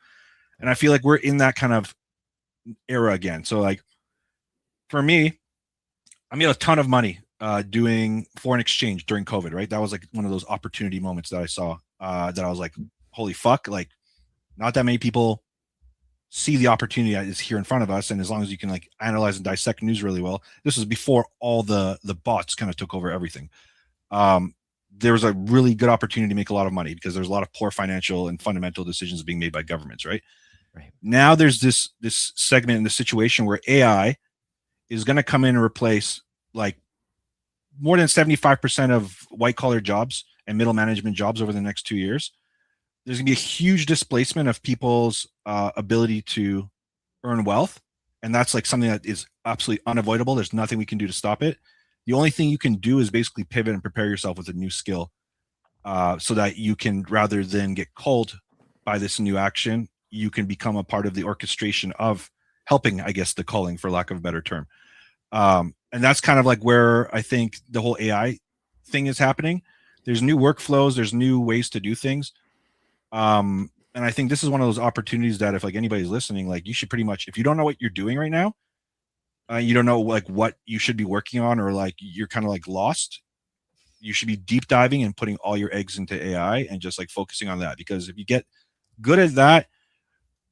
And I feel like we're in that kind of era again. So like for me, I made a ton of money doing foreign exchange during COVID, right? That was like one of those opportunity moments that I saw that I was like, holy fuck, like not that many people see the opportunity that is here in front of us. And as long as you can like analyze and dissect news really well, this was before all the bots kind of took over everything. There was a really good opportunity to make a lot of money because there's a lot of poor financial and fundamental decisions being made by governments, right? Now there's this segment in the situation where AI is going to come in and replace like more than 75% of white collar jobs and middle management jobs over the next 2 years. There's going to be a huge displacement of people's ability to earn wealth. And that's like something that is absolutely unavoidable. There's nothing we can do to stop it. The only thing you can do is basically pivot and prepare yourself with a new skill so that you can, rather than get called by this new action, you can become a part of the orchestration of helping, I guess, the calling, for lack of a better term. And that's kind of like where I think the whole AI thing is happening. There's new workflows, there's new ways to do things. And I think this is one of those opportunities that if like anybody's listening, like you should pretty much, if you don't know what you're doing right now, you don't know like what you should be working on, or like you're kind of like lost, you should be deep diving and putting all your eggs into AI and just like focusing on that. Because if you get good at that,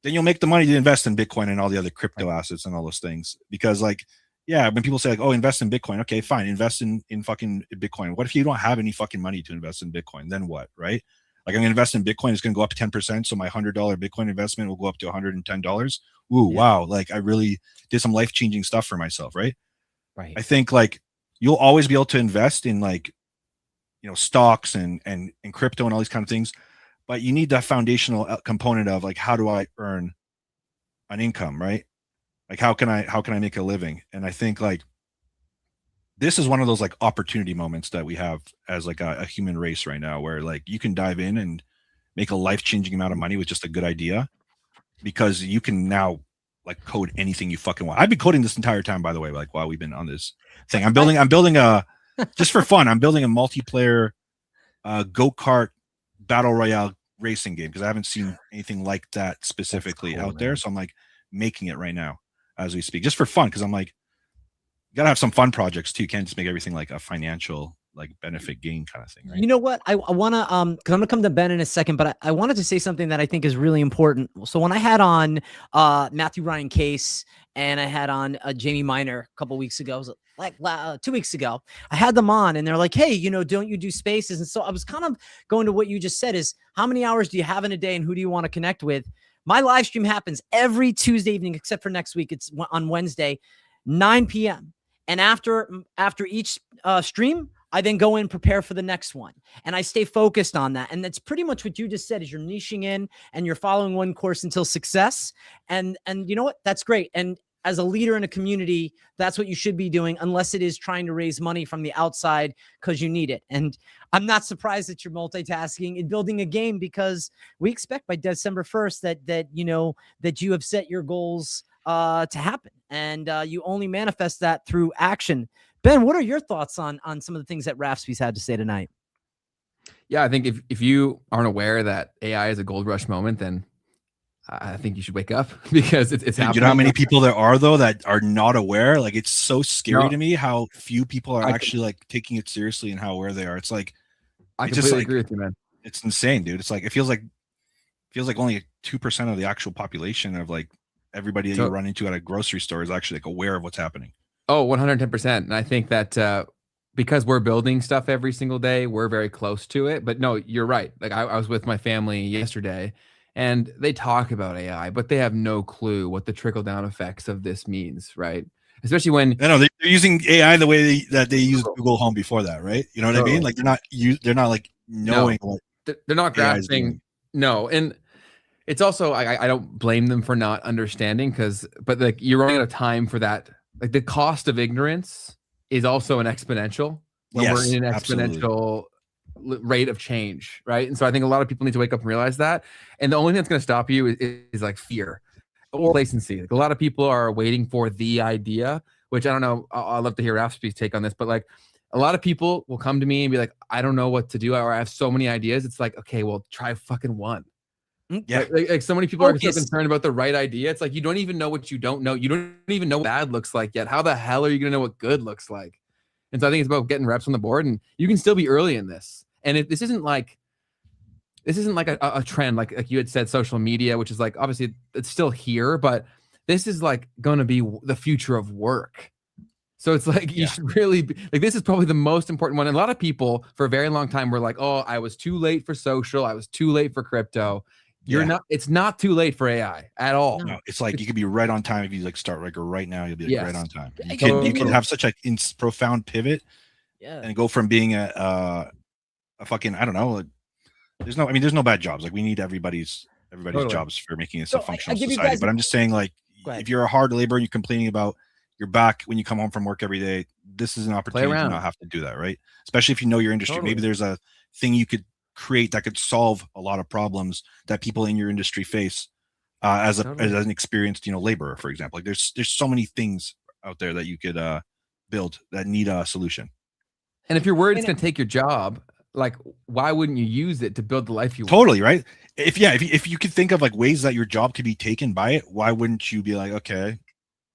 then you'll make the money to invest in Bitcoin and all the other crypto assets and all those things. Because like, yeah, when people say like, oh, invest in Bitcoin, okay, fine, invest in fucking Bitcoin. What if you don't have any fucking money to invest in Bitcoin? Then what, right? Like, I'm gonna invest in Bitcoin, it's gonna go up 10%, so my $100 Bitcoin investment will go up to $110. Ooh, wow! Like, I really did some life-changing stuff for myself, right? Right. I think like you'll always be able to invest in like, stocks and crypto and all these kind of things, but you need that foundational component of like, how do I earn an income, right? Like, how can I make a living? And I think like this is one of those like opportunity moments that we have as like a human race right now, where like you can dive in and make a life-changing amount of money with just a good idea, because you can now like code anything you fucking want. I've been coding this entire time, by the way, like while we've been on this thing. I'm building a just for fun, I'm building a multiplayer go-kart battle royale racing game, because I haven't seen anything like that specifically out there. So I'm like making it right now as we speak, just for fun, because I'm like, you gotta have some fun projects too. You can't just make everything like a financial like benefit gain kind of thing, right? You know what? I want to, because I'm going to come to Ben in a second, but I wanted to say something that I think is really important. So when I had on Matthew Ryan Case and I had on Jamie Miner a couple weeks ago, it was like 2 weeks ago, I had them on and they're like, hey, don't you do spaces? And so I was kind of going to what you just said, is how many hours do you have in a day and who do you want to connect with? My live stream happens every Tuesday evening, except for next week. It's on Wednesday, 9 p.m. And after each stream, I then go in, prepare for the next one. And I stay focused on that. And that's pretty much what you just said, is you're niching in and you're following one course until success. And you know what? That's great. And as a leader in a community, that's what you should be doing, unless it is trying to raise money from the outside because you need it. And I'm not surprised that you're multitasking and building a game, because we expect by December 1st that you have set your goals to happen. And you only manifest that through action. Ben, what are your thoughts on some of the things that Rafsby's had to say tonight? Yeah, I think if you aren't aware that AI is a gold rush moment, then I think you should wake up, because it's happening. You know how many people there are though that are not aware? Like, it's so scary to me how few people are actually like taking it seriously and how aware they are. It's like, I completely agree with you, man. It's insane, dude. It's like, it feels like only 2% of the actual population of like everybody that you run into at a grocery store is actually like aware of what's happening. Oh, 110%. And I think that because we're building stuff every single day, we're very close to it. But no, you're right. Like, I was with my family yesterday and they talk about AI, but they have no clue what the trickle down effects of this means, right? Especially when they're using AI the way that they used Google Home before that, right? You know what I mean? Like, they're not like knowing what they're not grasping. No, and it's also I don't blame them for not understanding, but like, you're running out of time for that. Like, the cost of ignorance is also an exponential when we're in an exponential rate of change, right? And so I think a lot of people need to wake up and realize that. And the only thing that's going to stop you is like fear or complacency. Like, a lot of people are waiting for the idea, which I don't know. I'd love to hear Rafsby's take on this, but like, a lot of people will come to me and be like, I don't know what to do, or I have so many ideas. It's like, okay, well, try fucking one. Yeah, like so many people are so concerned about the right idea. It's like, you don't even know what you don't know. You don't even know what bad looks like yet. How the hell are you going to know what good looks like? And so I think it's about getting reps on the board, and you can still be early in this. And this isn't like a trend, like you had said, social media, which is like, obviously it's still here, but this is like going to be the future of work. So it's like, you should really be like, this is probably the most important one. And a lot of people for a very long time were like, oh, I was too late for social. I was too late for crypto. It's not too late for AI at all. No, it's like, you could be right on time. If you like start like right now, you'll be like right on time. You can have such a profound pivot and go from being a fucking, I don't know. There's no bad jobs. Like, we need everybody's jobs for making us a functional society. But I'm just saying, like, if you're a hard laborer and you're complaining about your back when you come home from work every day, this is an opportunity to not have to do that, right? Especially if you know your industry. Maybe there's a thing you could create that could solve a lot of problems that people in your industry face as an experienced laborer, for example. Like, there's so many things out there that you could build that need a solution. And if you're worried it's going to take your job, like, why wouldn't you use it to build the life you want? Totally, right? If you could think of like ways that your job could be taken by it, why wouldn't you be like, okay,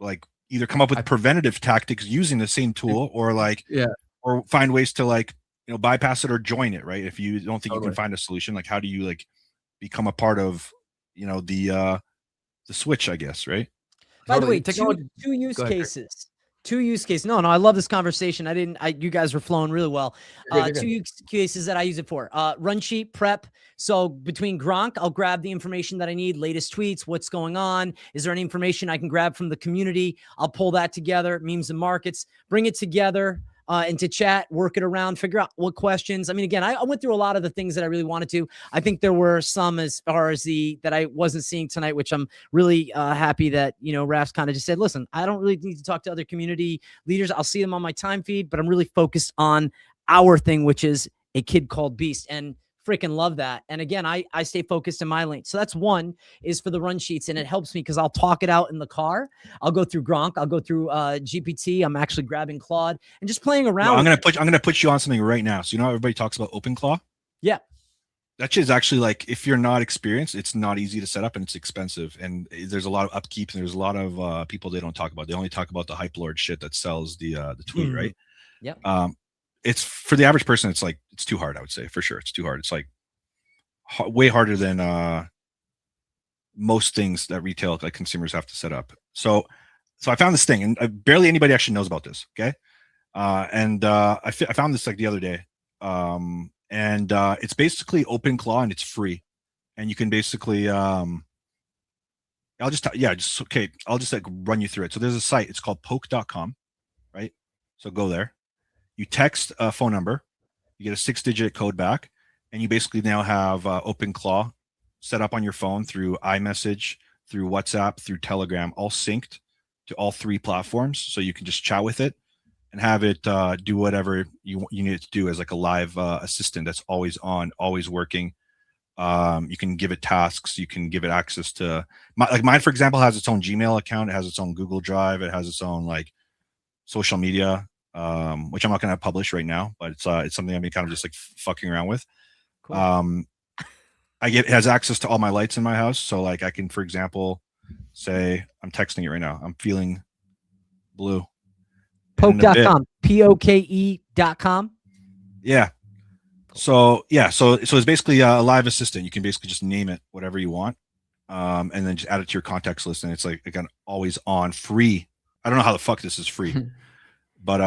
like, either come up with preventative tactics using the same tool, or like, yeah, or find ways to like, bypass it or join it, right? If you don't think you totally. can find a solution, like how do you like become a part of, the switch, I guess, right? By the Totally. way, Technology. two use Go ahead, Craig. cases. Two use cases. No, I love this conversation. You guys were flowing really well. You're good, you're Two good. use cases that I use it for. Run sheet prep. So between Gronk, I'll grab the information that I need, latest tweets, what's going on. Is there any information I can grab from the community? I'll pull that together, memes and markets, bring it together. Into chat, work it around, figure out what questions. I mean, again, I went through a lot of the things that I really wanted to. I think there were some as far as that I wasn't seeing tonight, which I'm really happy that, Rafs kind of just said, listen, I don't really need to talk to other community leaders. I'll see them on my time feed, but I'm really focused on our thing, which is a kid called Beast. And freaking love that. And again, I stay focused in my lane. So that's one, is for the run sheets. And it helps me because I'll talk it out in the car. I'll go through Gronk. I'll go through GPT. I'm actually grabbing Claude and just playing around. No, I'm gonna put you on something right now. So how everybody talks about OpenClaw? Yeah. That shit is actually like, if you're not experienced, it's not easy to set up and it's expensive. And there's a lot of upkeep and there's a lot of people they don't talk about. They only talk about the hype lord shit that sells the tweet, right? Yeah. It's for the average person, it's like, it's too hard, I would say, for sure. It's too hard. It's like way harder than most things that retail like consumers have to set up. So I found this thing, and barely anybody actually knows about this. Okay. I found this like the other day. It's basically OpenClaw and it's free. And you can basically, I'll just like run you through it. So there's a site, it's called poke.com, right? So go there, you text a phone number, you get a 6-digit code back, and you basically now have OpenClaw set up on your phone through iMessage, through WhatsApp, through Telegram, all synced to all 3 platforms. So you can just chat with it and have it do whatever you need it to do as like a live assistant that's always on, always working. You can give it tasks. You can give it access to mine, for example, has its own Gmail account. It has its own Google Drive. It has its own like social media, which I'm not going to publish right now, but it's something I've been kind of just like fucking around with. Cool. It has access to all my lights in my house. So like I can, for example, say, I'm texting it right now, I'm feeling blue. Poke.com, POKE.com. Yeah. So it's basically a live assistant. You can basically just name it whatever you want, and then just add it to your contacts list, and it's like, again, always on, free. I don't know how the fuck this is free, but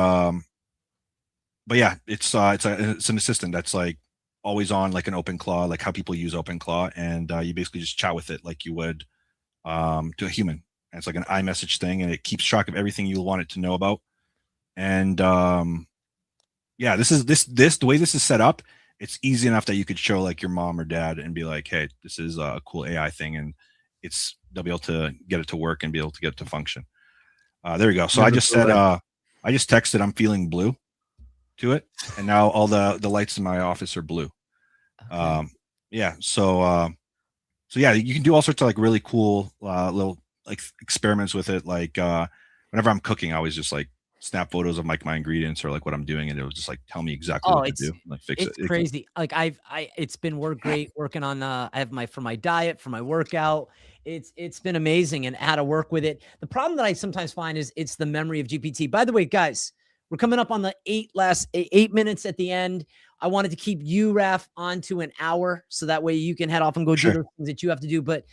yeah, it's an assistant that's like always on, like an OpenClaw, like how people use OpenClaw, and you basically just chat with it like you would to a human. And it's like an iMessage thing, and it keeps track of everything you want it to know about. And yeah, the way this is set up, it's easy enough that you could show like your mom or dad and be like, hey, this is a cool AI thing, and they'll be able to get it to work and be able to get it to function. There we go. So I just said, I just texted, I'm feeling blue to it, and now all the lights in my office are blue. Okay. Yeah. So yeah, you can do all sorts of like really cool little like experiments with it. Like whenever I'm cooking, I always just like snap photos of like my ingredients or like what I'm doing, and it'll just like tell me exactly what to do, like fix it. It's crazy. Like it's been great working on I have for my diet, for my workout. It's been amazing, and how to work with it. The problem that I sometimes find is it's the memory of GPT. By the way, guys, we're coming up on the 8 minutes at the end. I wanted to keep you, Raf, on to an hour, so that way you can head off and go do those things that you have to do. But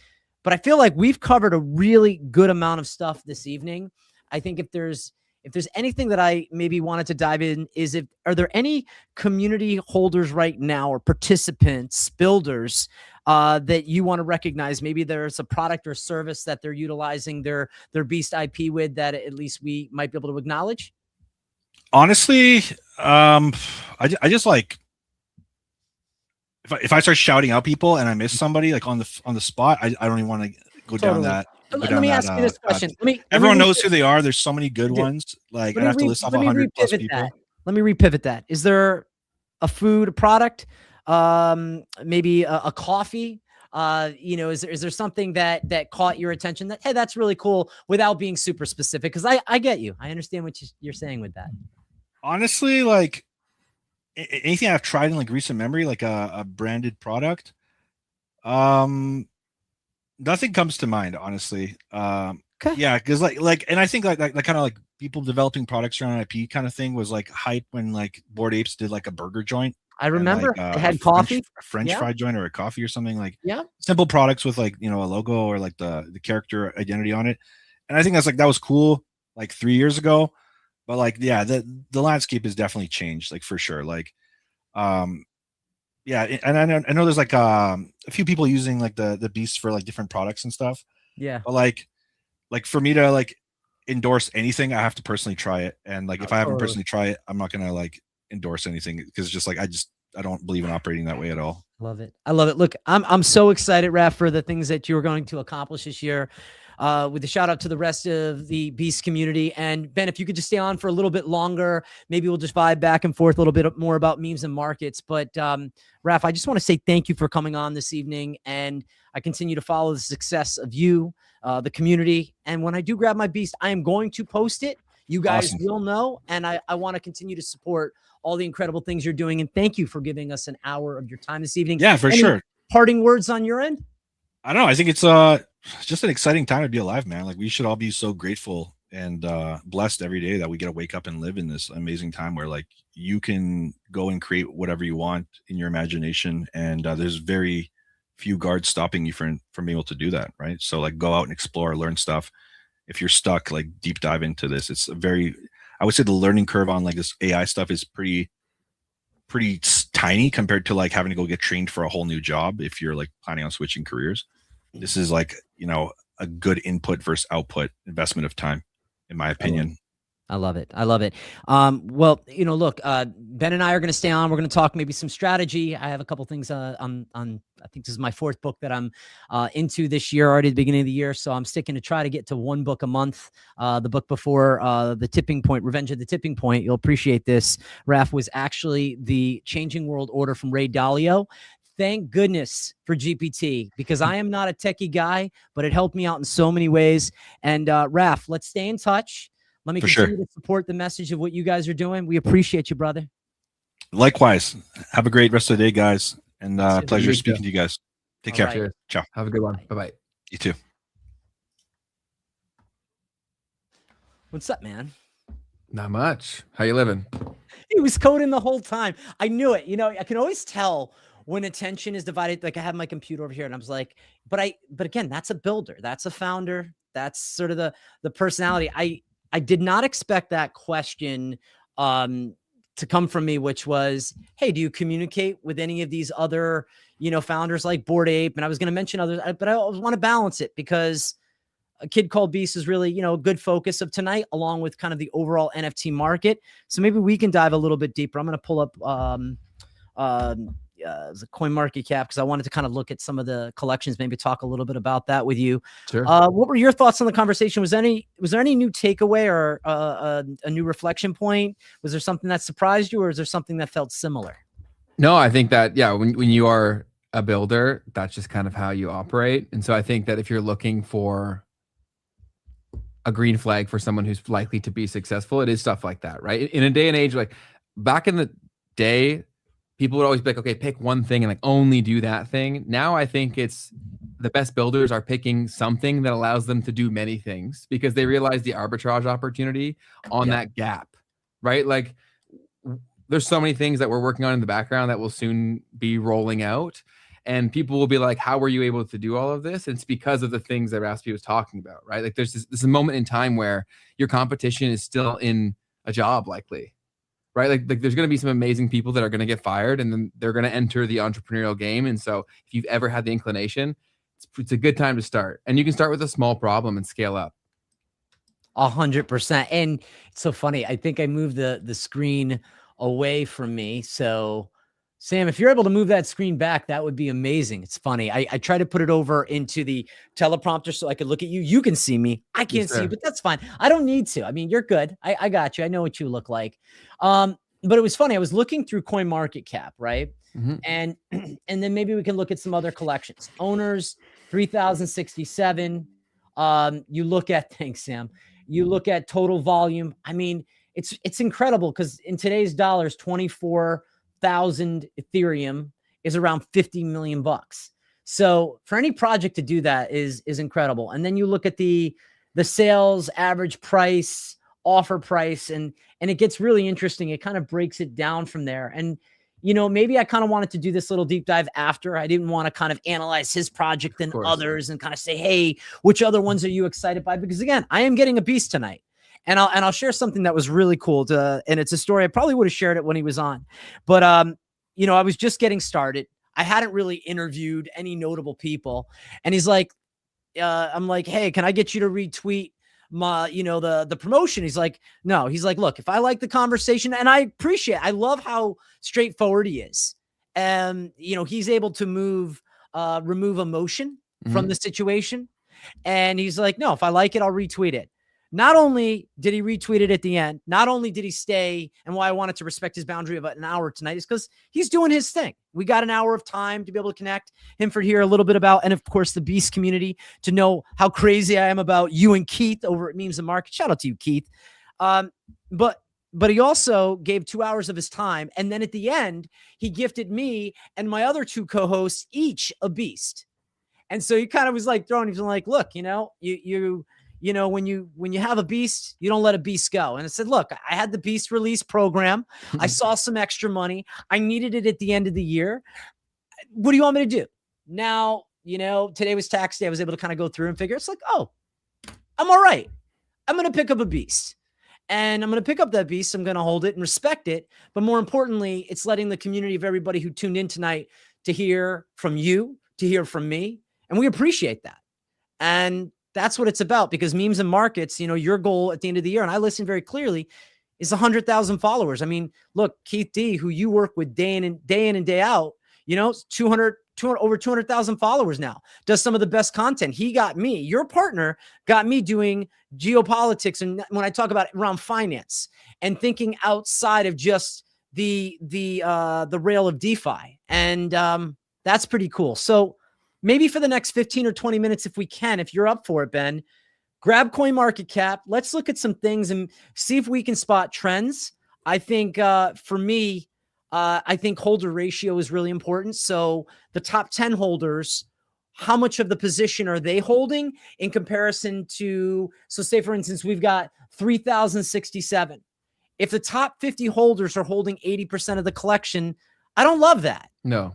I feel like we've covered a really good amount of stuff this evening. I think if there's anything that I maybe wanted to dive in, are there any community holders right now or participants, builders that you want to recognize? Maybe there's a product or service that they're utilizing their Beast IP with that at least we might be able to acknowledge. Honestly, I just like, if I start shouting out people and I miss somebody like on the spot, I don't even want to go down that. Let me ask you this question. Everyone knows who they are. There's so many good ones. Like I have to list off 100 plus people. Let me repivot that. Is there a food, a product, maybe a coffee? Is there something that caught your attention that, hey, that's really cool, without being super specific? Because I get you. I understand what you're saying with that. Honestly, like anything I've tried in like recent memory, like a branded product, nothing comes to mind, honestly. Okay. Yeah, because and I think like kind of like people developing products around IP kind of thing was like hype when like Bored Apes did like a burger joint I and like remember it a had coffee. French Yeah. fry joint or a coffee or something, like Yeah. simple products with like, you know, a logo or like the character identity on it. And I think that was cool like 3 years ago. But like, yeah, the landscape has definitely changed, like for sure. Like, um, yeah, and I know there's like a few people using like the beast for like different products and stuff. Yeah. But like for me to like endorse anything, I have to personally try it. And like if I haven't Totally. personally tried it, I'm not gonna like endorse anything because just like I don't believe in operating that way at all. Love it. I love it. Look, I'm so excited, Raph, for the things that you're going to accomplish this year. With the shout out to the rest of the Beast community. And Ben, if you could just stay on for a little bit longer, maybe we'll just vibe back and forth a little bit more about memes and markets. But Raph, I just want to say thank you for coming on this evening. And I continue to follow the success of you, the community. And when I do grab my Beast, I am going to post it. You guys Awesome. will know. And I want to continue to support all the incredible things you're doing. And thank you for giving us an hour of your time this evening. Yeah, for Any sure. parting words on your end? I don't know. I think it's just an exciting time to be alive, man. Like we should all be so grateful and blessed every day that we get to wake up and live in this amazing time where like you can go and create whatever you want in your imagination, and there's very few guards stopping you from being able to do that, right? So like go out and explore, learn stuff. If you're stuck, like deep dive into this. It's a very, I would say the learning curve on like this AI stuff is pretty tiny compared to like having to go get trained for a whole new job if you're like planning on switching careers. This is like, you know, a good input versus output investment of time, in my opinion. I love it. I love it. Well, you know, look, Ben and I are going to stay on. We're going to talk maybe some strategy. I have a couple things on. I think this is my fourth book that I'm into this year, already at the beginning of the year. So I'm sticking to try to get to one book a month. The book before The Tipping Point, Revenge of the Tipping Point. You'll appreciate this. Raph, was actually The Changing World Order from Ray Dalio. Thank goodness for GPT, because I am not a techie guy, but it helped me out in so many ways. And Raph, let's stay in touch. Let me continue to support the message of what you guys are doing. We appreciate you, brother. Likewise. Have a great rest of the day, guys. And pleasure speaking to you guys. Take care. Right. Ciao. Have a good one. Bye-bye. You too. What's up, man? Not much. How you living? He was coding the whole time. I knew it. You know, I can always tell when attention is divided. Like I have my computer over here and I was like, but again, that's a builder. That's a founder. That's sort of the personality. I did not expect that question to come from me, which was, hey, do you communicate with any of these other, you know, founders like Bored Ape? And I was going to mention others, but I always want to balance it because A Kid Called Beast is really, you know, a good focus of tonight, along with kind of the overall NFT market. So maybe we can dive a little bit deeper. I'm going to pull up the CoinMarketCap because I wanted to kind of look at some of the collections, maybe talk a little bit about that with you. Sure. What were your thoughts on the conversation? Was there any new takeaway or a new reflection point? Was there something that surprised you, or is there something that felt similar? No, I think that, yeah, when you are a builder, that's just kind of how you operate. And so I think that if you're looking for a green flag for someone who's likely to be successful, it is stuff like that, right? In a day and age, like back in the day, people would always be like, okay, pick one thing and like only do that thing. Now I think it's the best builders are picking something that allows them to do many things because they realize the arbitrage opportunity on that gap, right? Like there's so many things that we're working on in the background that will soon be rolling out. And people will be like, how were you able to do all of this? And it's because of the things that Rafsby was talking about, right? Like there's this moment in time where your competition is still in a job likely, right? Like there's going to be some amazing people that are going to get fired and then they're going to enter the entrepreneurial game. And so if you've ever had the inclination, it's a good time to start. And you can start with a small problem and scale up. 100%. And it's so funny. I think I moved the screen away from me. So Sam, if you're able to move that screen back, that would be amazing. It's funny. I try to put it over into the teleprompter so I could look at you. You can see me. I can't see you, but that's fine. I don't need to. I mean, you're good. I got you. I know what you look like. But it was funny. I was looking through CoinMarketCap, right? Mm-hmm. And then maybe we can look at some other collections. Owners, 3,067. You look at, thanks, Sam. You look at total volume. I mean, it's incredible because in today's dollars, 24,000 Ethereum is around $50 million. So for any project to do that is incredible. And then you look at the the sales average price, offer price, and it gets really interesting. It kind of breaks it down from there. And maybe I kind of wanted to do this little deep dive after. I didn't want to kind of analyze his project and others and kind of say, hey, which other ones are you excited by? Because again, I am getting a beast tonight. And I'll share something that was really cool and it's a story. I probably would have shared it when he was on, but I was just getting started. I hadn't really interviewed any notable people. And he's like, I'm like, hey, can I get you to retweet my, the promotion? He's like, no. He's like, look, if I like the conversation, and I love how straightforward he is. And, he's able to remove emotion from the situation. And he's like, no, if I like it, I'll retweet it. Not only did he retweet it at the end, not only did he stay, and why I wanted to respect his boundary of an hour tonight is because he's doing his thing. We got an hour of time to be able to connect him for hear a little bit about, and of course, the Beast community, to know how crazy I am about you and Keith over at Memes and Market. Shout out to you, Keith. But he also gave 2 hours of his time. And then at the end, he gifted me and my other two co-hosts each a Beast. And so he kind of was like throwing, he was like, look, when you have a beast, you don't let a beast go. And I said, look, I had the beast release program. I saw some extra money. I needed it at the end of the year. What do you want me to do? Now, today was tax day. I was able to kind of go through and figure it's like, oh, I'm all right. I'm going to pick up a beast. And I'm going to pick up that beast. I'm going to hold it and respect it. But more importantly, it's letting the community of everybody who tuned in tonight to hear from you, to hear from me. And we appreciate that. And that's what it's about, because Memes and Markets, your goal at the end of the year, and I listen very clearly, is 100,000 followers. I mean, look, Keith D, who you work with day in and day out, 200 over 200,000 followers now, does some of the best content. He got me, your partner got me doing geopolitics. And when I talk about around finance and thinking outside of just the rail of DeFi. And that's pretty cool. So maybe for the next 15 or 20 minutes, if we can, if you're up for it, Ben, grab CoinMarketCap. Let's look at some things and see if we can spot trends. I think for me, I think holder ratio is really important. So the top 10 holders, how much of the position are they holding in comparison to, so say for instance, we've got 3,067. If the top 50 holders are holding 80% of the collection, I don't love that. No.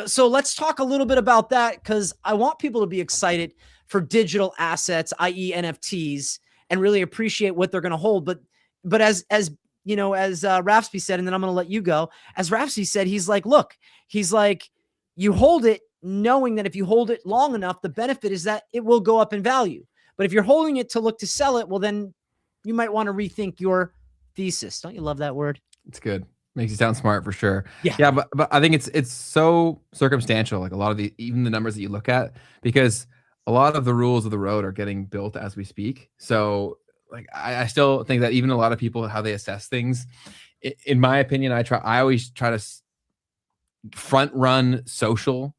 So let's talk a little bit about that, because I want people to be excited for digital assets, i.e. NFTs, and really appreciate what they're going to hold. But as Rafsby said, and then I'm going to let you go. As Rafsby said, he's like, look, you hold it knowing that if you hold it long enough, the benefit is that it will go up in value. But if you're holding it to look to sell it, well, then you might want to rethink your thesis. Don't you love that word? It's good. Makes you sound smart for sure. Yeah. But I think it's so circumstantial. Like a lot of even the numbers that you look at, because a lot of the rules of the road are getting built as we speak. So like, I still think that even a lot of people, how they assess things, in my opinion, I always try to front run social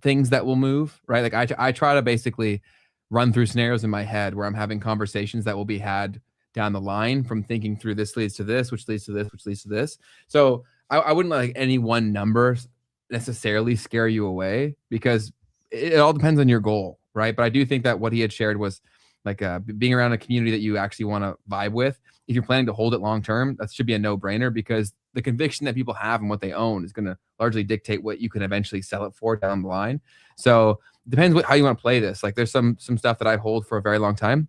things that will move, right? Like I try to basically run through scenarios in my head where I'm having conversations that will be had down the line from thinking through this leads to this, which leads to this, which leads to this. So I wouldn't let like any one number necessarily scare you away, because it all depends on your goal, right? But I do think that what he had shared was like being around a community that you actually want to vibe with. If you're planning to hold it long term, that should be a no-brainer, because the conviction that people have and what they own is going to largely dictate what you can eventually sell it for down the line. So it depends how you want to play this. Like there's some stuff that I hold for a very long time,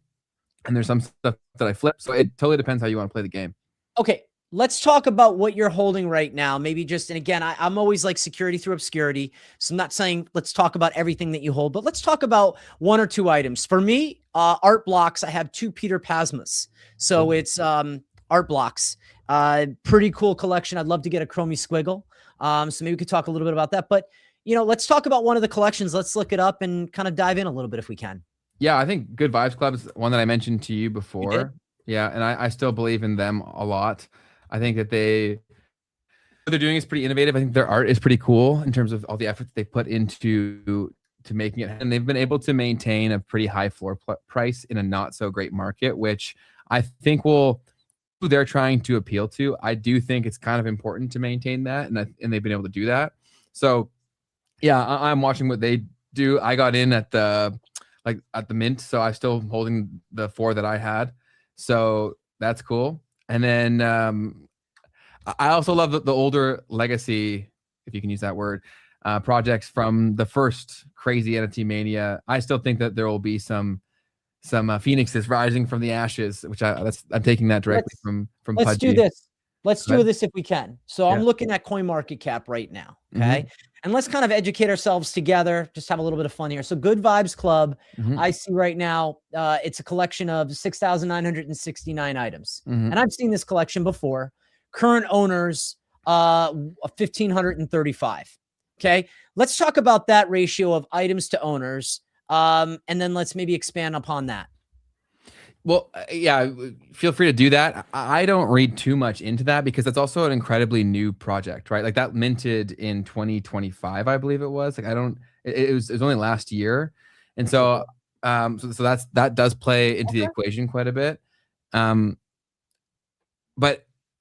and there's some stuff that I flip. So it totally depends how you want to play the game. Okay, let's talk about what you're holding right now. Maybe just, and again, I'm always like security through obscurity. So I'm not saying let's talk about everything that you hold, but let's talk about one or two items. For me, art blocks, I have 2 Peter Pasmas. So it's art blocks. Pretty cool collection. I'd love to get a Chromie Squiggle. So maybe we could talk a little bit about that. But, let's talk about one of the collections. Let's look it up and kind of dive in a little bit if we can. Yeah, I think Good Vibes Club is one that I mentioned to you before. Yeah, and I still believe in them a lot. I think that what they're doing is pretty innovative. I think their art is pretty cool in terms of all the effort that they put into making it. And they've been able to maintain a pretty high floor price in a not so great market, which I think who they're trying to appeal to. I do think it's kind of important to maintain that, and they've been able to do that. So yeah, I'm watching what they do. I got in at the like at the mint. So I'm still holding the 4 that I had. So that's cool. And then I also love the older legacy, if you can use that word, projects from the first crazy NFT mania. I still think that there will be some phoenixes rising from the ashes, which I'm taking that directly from Let's Pudgy. do this. Let's do this if we can. So I'm Yeah. looking at CoinMarketCap right now. Okay. And let's kind of educate ourselves together. Just have a little bit of fun here. So Good Vibes Club, I see right now, it's a collection of 6,969 items. And I've seen this collection before. Current owners, 1,535. Okay. Let's talk about that ratio of items to owners. And then let's maybe expand upon that. Well, yeah, feel free to do that. I don't read too much into that because that's also an incredibly new project, right? Like that minted in 2025, I believe it was. Like it was only last year. And so that does play into the equation quite a bit. But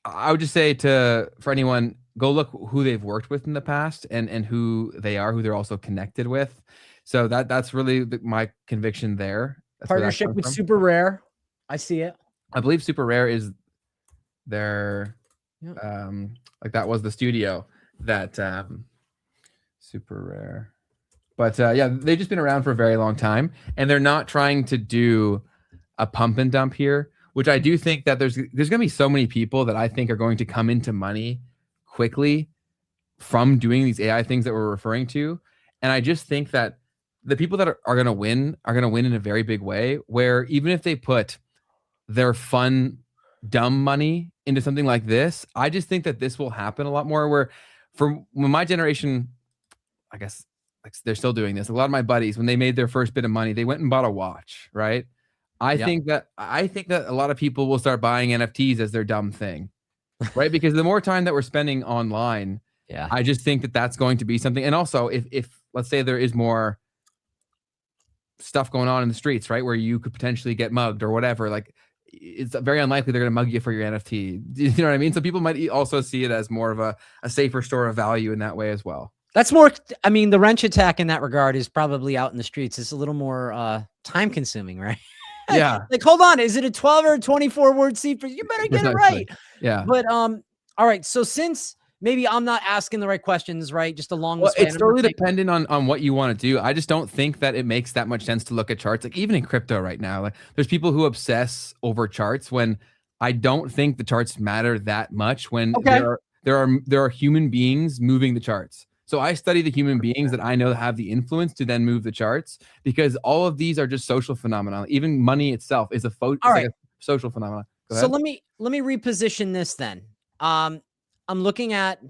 I would just say for anyone, go look who they've worked with in the past and who they are, who they're also connected with. So that's really my conviction there. That's partnership with Super Rare. I see it. I believe Super Rare is their, like that was the studio that Super Rare. But yeah, they've just been around for a very long time, and they're not trying to do a pump and dump here, which I do think that there's going to be so many people that I think are going to come into money quickly from doing these AI things that we're referring to. And I just think that the people that are going to win in a very big way, where even if they put their fun, dumb money into something like this, I just think that this will happen a lot more. Where for my generation, I guess like they're still doing this. A lot of my buddies, when they made their first bit of money, they went and bought a watch, right? I think that a lot of people will start buying NFTs as their dumb thing, right? Because the more time that we're spending online, I just think that that's going to be something. And also, if let's say there is more stuff going on in the streets, right, where you could potentially get mugged or whatever, like it's very unlikely they're going to mug you for your NFT. You know what I mean? So people might also see it as more of a safer store of value in that way as well. That's more, I mean, the wrench attack in that regard is probably out in the streets. It's a little more time consuming, right? Yeah. Like, hold on. Is it a 12 or 24 word secret? You better get it right. Yeah. But, all right. So since maybe I'm not asking the right questions, right? Just along the it's totally dependent on what you want to do. I just don't think that it makes that much sense to look at charts. Like even in crypto right now, like there's people who obsess over charts when I don't think the charts matter that much when there are human beings moving the charts. So I study the human beings that I know have the influence to then move the charts, because all of these are just social phenomena. Even money itself is like a social phenomenon. So let me reposition this then. I'm looking at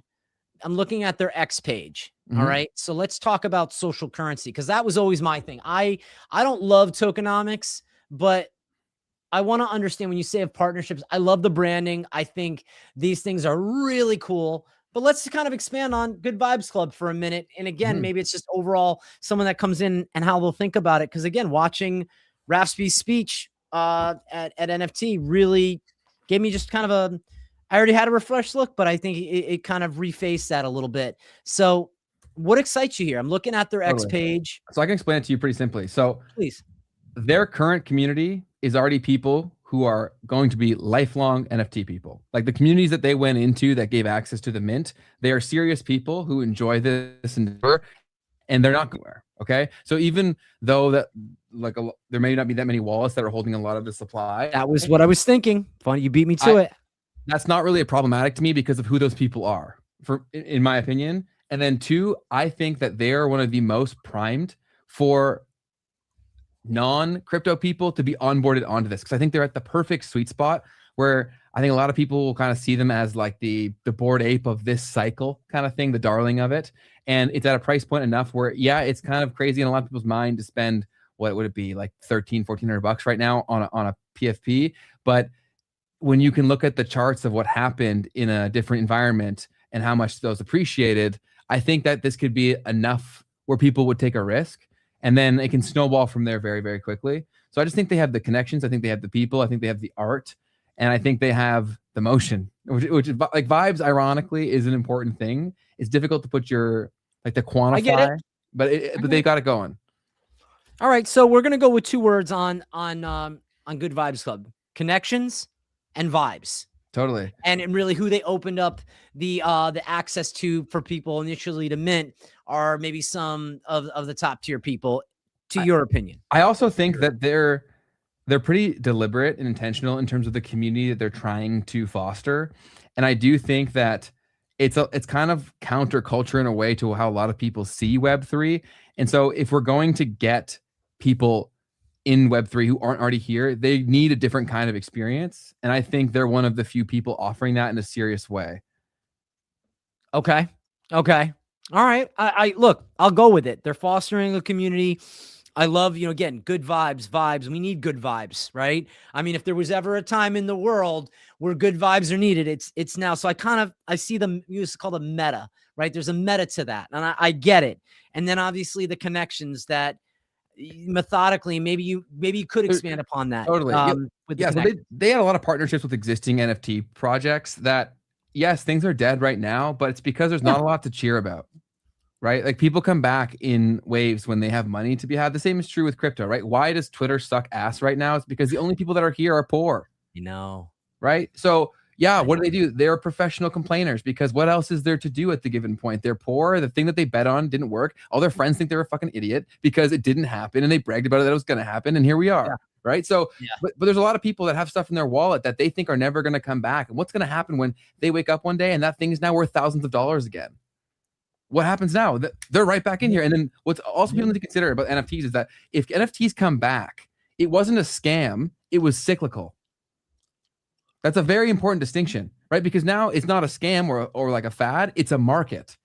their X page. All right. So let's talk about social currency, because that was always my thing. I don't love tokenomics, but I want to understand when you say of partnerships, I love the branding. I think these things are really cool. But let's kind of expand on Good Vibes Club for a minute. And again, maybe it's just overall someone that comes in and how they'll think about it. Because again, watching Rafsby's speech at NFT really gave me just kind of I already had a refreshed look, but I think it kind of refaced that a little bit. So what excites you here? I'm looking at their X page. So I can explain it to you pretty simply. So please, their current community is already people who are going to be lifelong NFT people. Like the communities that they went into that gave access to the mint, they are serious people who enjoy this endeavor, and they're not going. Okay. So even though that there may not be that many wallets that are holding a lot of the supply. That was what I was thinking. Funny, you beat me to it. That's not really a problematic to me because of who those people are, in my opinion. And then two, I think that they are one of the most primed for non-crypto people to be onboarded onto this, because I think they're at the perfect sweet spot where I think a lot of people will kind of see them as like the Bored Ape of this cycle kind of thing, the darling of it. And it's at a price point enough where, yeah, it's kind of crazy in a lot of people's mind to spend, what would it be, like $1,400 right now on a PFP. But when you can look at the charts of what happened in a different environment and how much those appreciated, I think that this could be enough where people would take a risk, and then it can snowball from there very, very quickly. So I just think they have the connections. I think they have the people. I think they have the art, and I think they have the motion, which is like vibes, ironically, is an important thing. It's difficult to put to quantify, but they got it going. All right, so we're gonna go with 2 words on Good Vibes Club: connections and vibes. Totally. And really who they opened up the access to for people initially to mint are maybe some of the top tier people, to your opinion. I also think that they're pretty deliberate and intentional in terms of the community that they're trying to foster. And I do think that it's kind of counterculture in a way to how a lot of people see Web3. And so if we're going to get people in Web3 who aren't already here, they need a different kind of experience. And I think they're one of the few people offering that in a serious way. Okay. All right. I look, I'll go with it. They're fostering a community. I love, again, good vibes. We need good vibes, right? I mean, if there was ever a time in the world where good vibes are needed, it's now. So I see them used to call the meta, right? There's a meta to that. And I get it. And then obviously the connections that methodically, maybe you could expand upon that. Totally. So they had a lot of partnerships with existing NFT projects that, yes, things are dead right now, but it's because there's not a lot to cheer about. Right? Like people come back in waves when they have money to be had. The same is true with crypto, right? Why does Twitter suck ass right now? It's because the only people that are here are poor. Right? So yeah, what do? They're professional complainers because what else is there to do at the given point? They're poor. The thing that they bet on didn't work. All their friends think they're a fucking idiot because it didn't happen and they bragged about it that it was going to happen. And here we are. Yeah. Right? So, but there's a lot of people that have stuff in their wallet that they think are never going to come back. And what's going to happen when they wake up one day and that thing is now worth thousands of dollars again? What happens now? They're right back in here. And then what's also people need to consider about NFTs is that if NFTs come back, it wasn't a scam, it was cyclical. That's a very important distinction, right? Because now it's not a scam or like a fad, it's a market.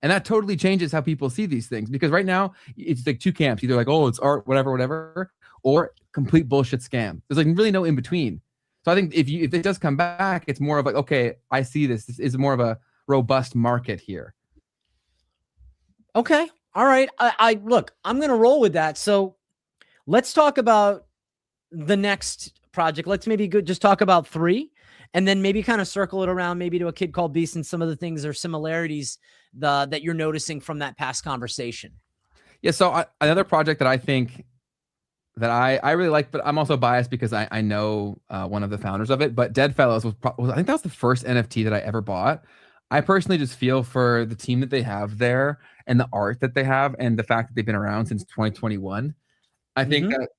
And that totally changes how people see these things. Because right now it's like 2 camps, either like, oh, it's art, whatever, or complete bullshit scam. There's like really no in between. So I think if it does come back, it's more of like, okay, I see this. This is more of a robust market here. Okay. All right. I look, I'm going to roll with that. So let's talk about the next project. Let's maybe just talk about 3 and then maybe kind of circle it around maybe to A Kid Called Beast and some of the things or similarities that you're noticing from that past conversation. Yeah. So another project that I think that I really like, but I'm also biased because I know one of the founders of it, but Deadfellows was I think that was the first NFT that I ever bought. I personally just feel for the team that they have there and the art that they have and the fact that they've been around since 2021. I think that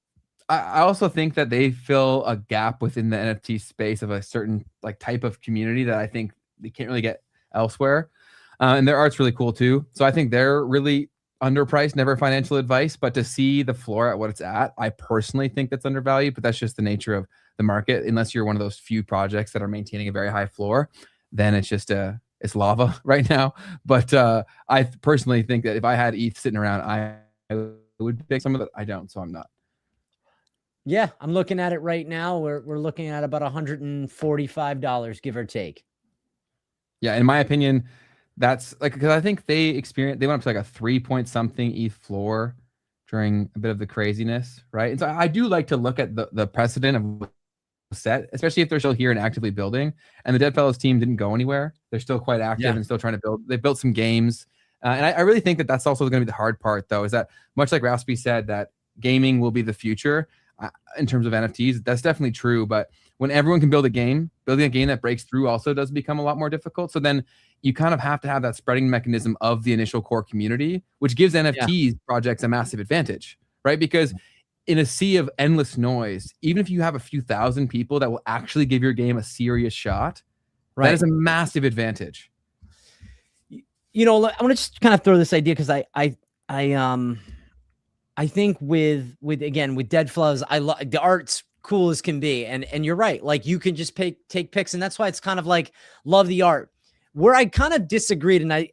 I also think that they fill a gap within the NFT space of a certain like type of community that I think they can't really get elsewhere. And their art's really cool too. So I think they're really underpriced, never financial advice, but to see the floor at what it's at, I personally think that's undervalued, but that's just the nature of the market. Unless you're one of those few projects that are maintaining a very high floor, then it's just it's lava right now. But I personally think that if I had ETH sitting around, I would pick some of it. I don't, so I'm not. Yeah, I'm looking at it right now. We're looking at about $145, give or take. Yeah, in my opinion, that's like because I think they went up to like a 3-point-something ETH floor during a bit of the craziness, right? And so I do like to look at the precedent of set, especially if they're still here and actively building. And the Deadfellows team didn't go anywhere. They're still quite active and still trying to build. They built some games. And I really think that that's also going to be the hard part, though, is that much like Rafsby said, that gaming will be the future in terms of NFTs. That's definitely true. But when everyone can build a game, building a game that breaks through also does become a lot more difficult. So then you kind of have to have that spreading mechanism of the initial core community, which gives NFTs projects a massive advantage, right? Because in a sea of endless noise, even if you have a few thousand people that will actually give your game a serious shot, that is a massive advantage. You know, I want to just kind of throw this idea because I think with Deadfellows, I love the art's cool as can be, and you're right. Like you can just take pics, and that's why it's kind of like love the art. Where I kind of disagreed, and I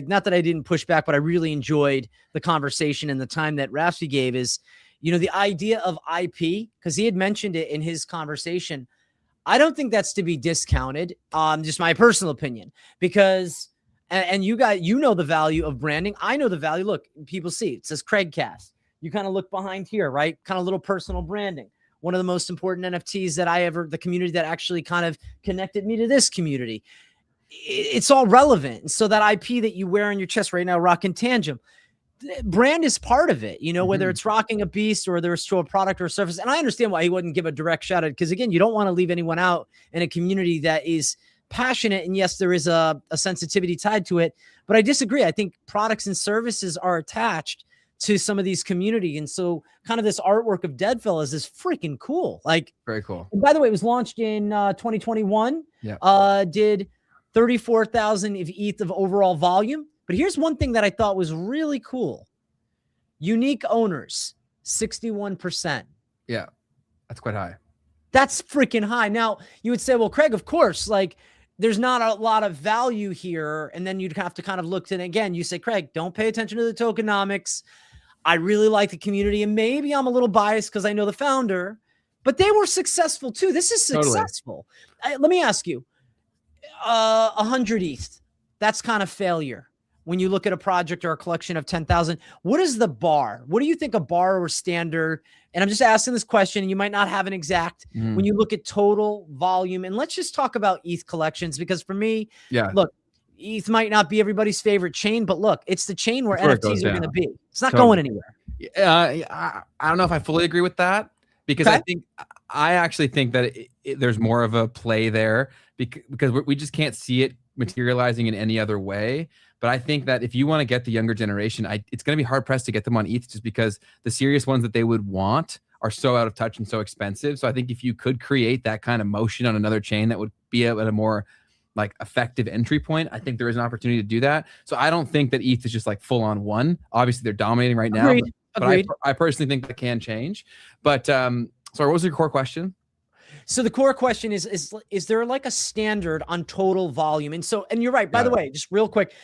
not that I didn't push back, but I really enjoyed the conversation and the time that Rafsby gave is, the idea of IP, because he had mentioned it in his conversation. I don't think that's to be discounted. Just my personal opinion, because, and you guys, the value of branding. I know the value. Look, people see it says CraigCast. You kind of look behind here, right? Kind of little personal branding. One of the most important NFTs that the community that actually kind of connected me to this community. It's all relevant. And so that IP that you wear on your chest right now, Rockin' Tangem, brand is part of it, whether it's rocking a beast or there's to a product or a service. And I understand why he wouldn't give a direct shout out, because again, you don't want to leave anyone out in a community that is passionate. And yes, there is a sensitivity tied to it, but I disagree. I think products and services are attached to some of these community. And so kind of this artwork of Deadfellas is freaking cool. Like, very cool. And by the way, it was launched in 2021. Yeah. Did 34,000 of ETH of overall volume. But here's one thing that I thought was really cool. Unique owners, 61%. Yeah, that's quite high. That's freaking high. Now, you would say, well, Craig, of course, like there's not a lot of value here. And then you'd have to kind of look to it again. You say, Craig, don't pay attention to the tokenomics. I really like the community. And maybe I'm a little biased because I know the founder, but they were successful too. This is successful. Totally. Let me ask you, 100 ETH, that's kind of failure. When you look at a project or a collection of 10,000, what is the bar? What do you think a bar or standard? And I'm just asking this question, and you might not have an exact, when you look at total volume, and let's just talk about ETH collections, because for me, look, ETH might not be everybody's favorite chain, but look, it's the chain where NFTs are going to be. It's not going anywhere. I don't know if I fully agree with that, because I actually think that there's more of a play there because we just can't see it materializing in any other way. But I think that if you want to get the younger generation, it's going to be hard pressed to get them on ETH, just because the serious ones that they would want are so out of touch and so expensive. So I think if you could create that kind of motion on another chain that would be at a more like effective entry point, I think there is an opportunity to do that. So I don't think that ETH is just like full on one. Obviously they're dominating right now, but I personally think that can change. But sorry, what was your core question? So the core question is there like a standard on total volume? And you're right, by the way, just real quick,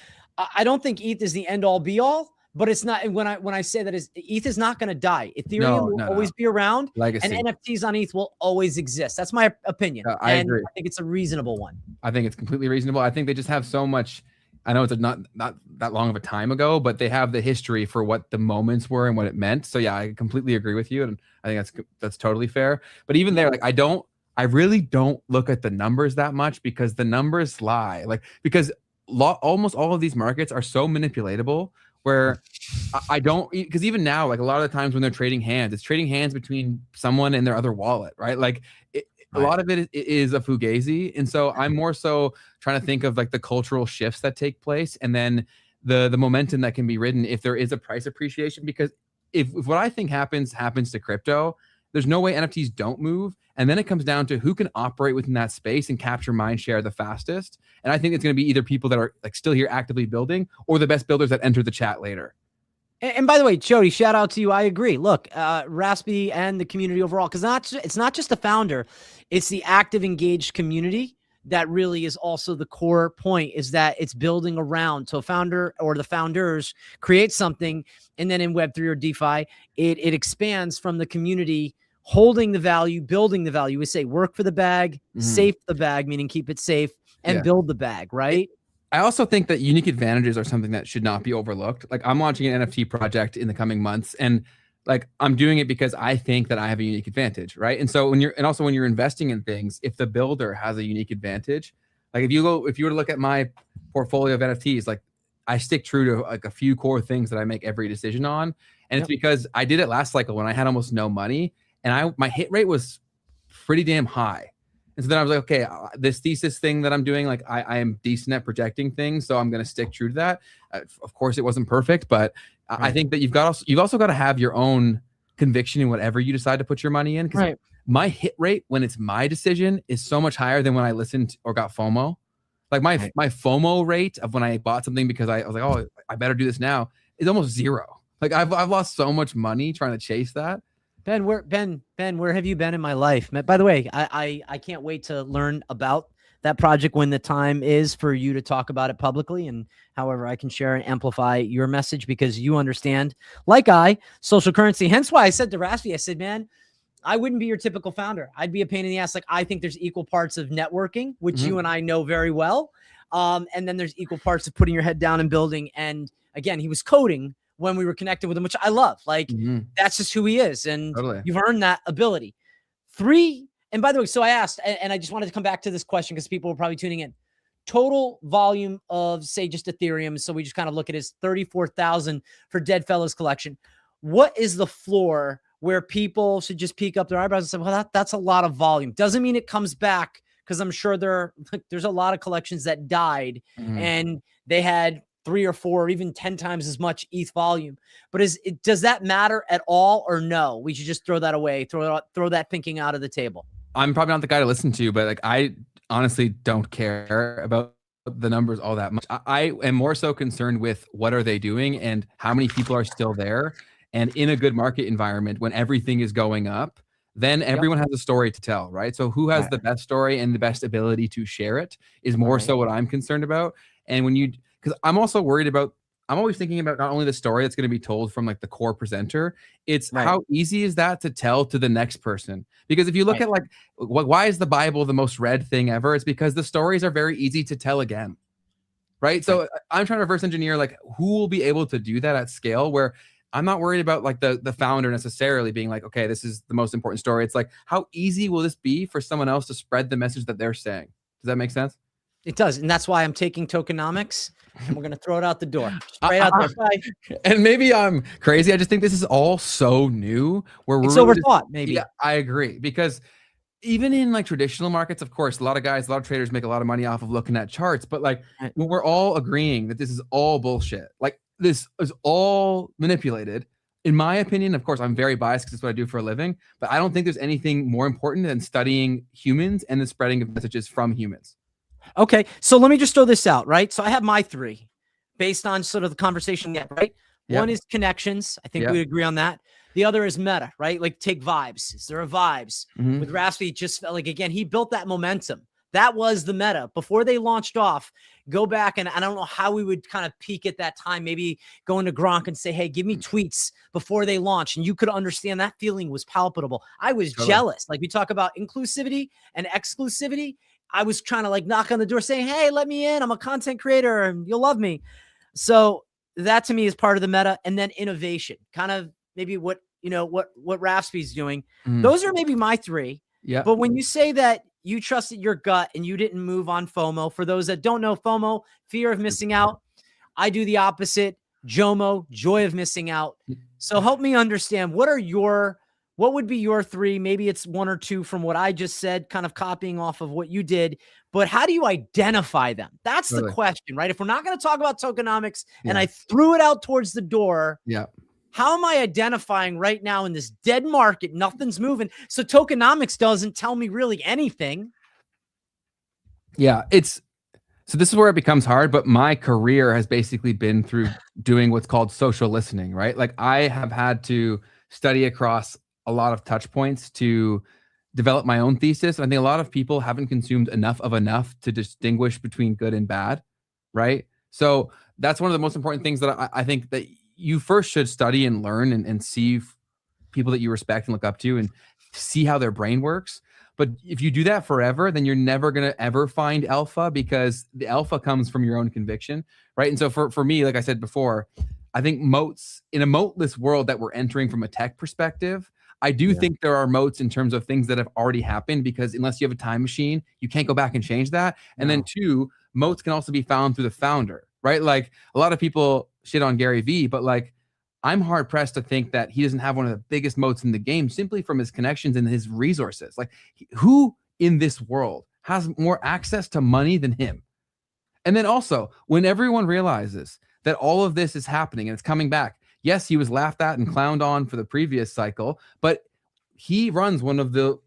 I don't think ETH is the end all be all, but it's not. When I say that, is ETH is not going to die. Ethereum will always be around. Legacy. And NFTs on ETH will always exist. That's my opinion. I agree. I think it's a reasonable one. I think it's completely reasonable. I think they just have so much. I know it's not that long of a time ago, but they have the history for what the moments were and what it meant. So yeah, I completely agree with you, and I think that's totally fair. But even there, like I really don't look at the numbers that much, because the numbers lie. Because almost all of these markets are so manipulatable, where I don't, because even now, like a lot of the times when they're trading hands, it's trading hands between someone and their other wallet, right? Like a lot of it is a fugazi. And so I'm more so trying to think of like the cultural shifts that take place, and then the momentum that can be ridden if there is a price appreciation. Because if what I think happens to crypto, there's no way NFTs don't move. And then it comes down to who can operate within that space and capture mind share the fastest. And I think it's going to be either people that are like still here actively building, or the best builders that enter the chat later. And by the way, Jody, shout out to you. I agree. Look, Rafsby and the community overall, because it's not just the founder, it's the active, engaged community that really is also the core point, is that it's building around. So a founder or the founders create something, and then in Web3 or DeFi, it expands from the community holding the value, building the value. We say work for the bag, safe the bag, meaning keep it safe, and build the bag, right? I also think that unique advantages are something that should not be overlooked. Like I'm launching an NFT project in the coming months, and like I'm doing it because I think that I have a unique advantage, right? And so when you're investing in things, if the builder has a unique advantage, like if you were to look at my portfolio of NFTs, like I stick true to like a few core things that I make every decision on. And it's because I did it last cycle when I had almost no money, and my hit rate was pretty damn high. And so then I was like, okay, this thesis thing that I'm doing, like I am decent at projecting things, so I'm going to stick true to that. Of course, it wasn't perfect, but I think that you've also got to have your own conviction in whatever you decide to put your money in. Because my hit rate when it's my decision is so much higher than when I listened or got FOMO. Like my FOMO rate of when I bought something because I was like, oh, I better do this now, is almost zero. Like I've lost so much money trying to chase that. Ben, where have you been in my life? By the way, I can't wait to learn about that project when the time is for you to talk about it publicly, and however I can share and amplify your message, because you understand, like social currency. Hence why I said to Rafsby, I said, man, I wouldn't be your typical founder. I'd be a pain in the ass. Like I think there's equal parts of networking, which you and I know very well. And then there's equal parts of putting your head down and building. And again, he was coding when we were connected with him, which I love. Like that's just who he is. And you've earned that ability. 3. And by the way, so I asked, and I just wanted to come back to this question because people were probably tuning in. total volume of, say, just Ethereum. So we just kind of look at it as 34,000 for Dead Fellows collection. What is the floor where people should just peek up their eyebrows and say, well, that's a lot of volume. Doesn't mean it comes back, because I'm sure there's a lot of collections that died and they had 3 or 4 or even 10 times as much ETH volume. But does that matter at all, or no? We should just throw that away, throw that thinking out of the table. I'm probably not the guy to listen to, but like, I honestly don't care about the numbers all that much. I am more so concerned with what are they doing and how many people are still there. And in a good market environment, when everything is going up, then everyone has a story to tell, right? So who has the best story and the best ability to share it is more so what I'm concerned about. And because I'm also worried about, I'm always thinking about not only the story that's going to be told from like the core presenter, it's how easy is that to tell to the next person? Because if you look at like, why is the Bible the most read thing ever? It's because the stories are very easy to tell again, right? So I'm trying to reverse engineer like who will be able to do that at scale, where I'm not worried about like the founder necessarily being like, okay, this is the most important story. It's like, how easy will this be for someone else to spread the message that they're saying? Does that make sense? It does. And that's why I'm taking tokenomics and we're going to throw it out the door. Straight out there. Bye. And maybe I'm crazy. I just think this is all so new where it's we're overthought, maybe. Yeah, I agree. Because even in like traditional markets, of course, a lot of traders make a lot of money off of looking at charts. But like when we're all agreeing that this is all bullshit, like this is all manipulated. In my opinion, of course, I'm very biased because it's what I do for a living, but I don't think there's anything more important than studying humans and the spreading of messages from humans. Okay, so let me just throw this out, right? So I have my 3 based on sort of the conversation yet, right? One is connections. I think we agree on that. The other is meta, right? Like take vibes. Is there a vibes? With Rafsby, just felt like, again, he built that momentum. That was the meta. Before they launched off, go back, and I don't know how we would kind of peak at that time, maybe go into Gronk and say, hey, give me tweets before they launch. And you could understand that feeling was palpable. I was jealous. Like we talk about inclusivity and exclusivity. I was trying to like knock on the door saying, hey, let me in. I'm a content creator and you'll love me. So that to me is part of the meta. And then innovation, kind of maybe what Rafsby's doing. Those are maybe my 3. Yeah. But when you say that you trusted your gut and you didn't move on FOMO, for those that don't know, FOMO, fear of missing out. I do the opposite. JOMO, joy of missing out. So help me understand, what would be your 3? Maybe it's 1 or 2 from what I just said, kind of copying off of what you did, but how do you identify them? That's the question, right? If we're not going to talk about tokenomics and I threw it out towards the door, how am I identifying right now in this dead market? Nothing's moving. So tokenomics doesn't tell me really anything. Yeah, so this is where it becomes hard, but my career has basically been through doing what's called social listening, right? Like I have had to study across a lot of touch points to develop my own thesis. And I think a lot of people haven't consumed enough to distinguish between good and bad, right? So that's one of the most important things that I think that you first should study and learn and see people that you respect and look up to and see how their brain works. But if you do that forever, then you're never going to ever find alpha, because the alpha comes from your own conviction, right? And so for me, like I said before, I think moats in a moatless world that we're entering from a tech perspective, I do think there are moats in terms of things that have already happened, because unless you have a time machine, you can't go back and change that. And then 2, moats can also be found through the founder, right? Like a lot of people shit on Gary Vee, but like I'm hard pressed to think that he doesn't have one of the biggest moats in the game simply from his connections and his resources. Like who in this world has more access to money than him? And then also when everyone realizes that all of this is happening and it's coming back, yes, he was laughed at and clowned on for the previous cycle, but he runs one of the,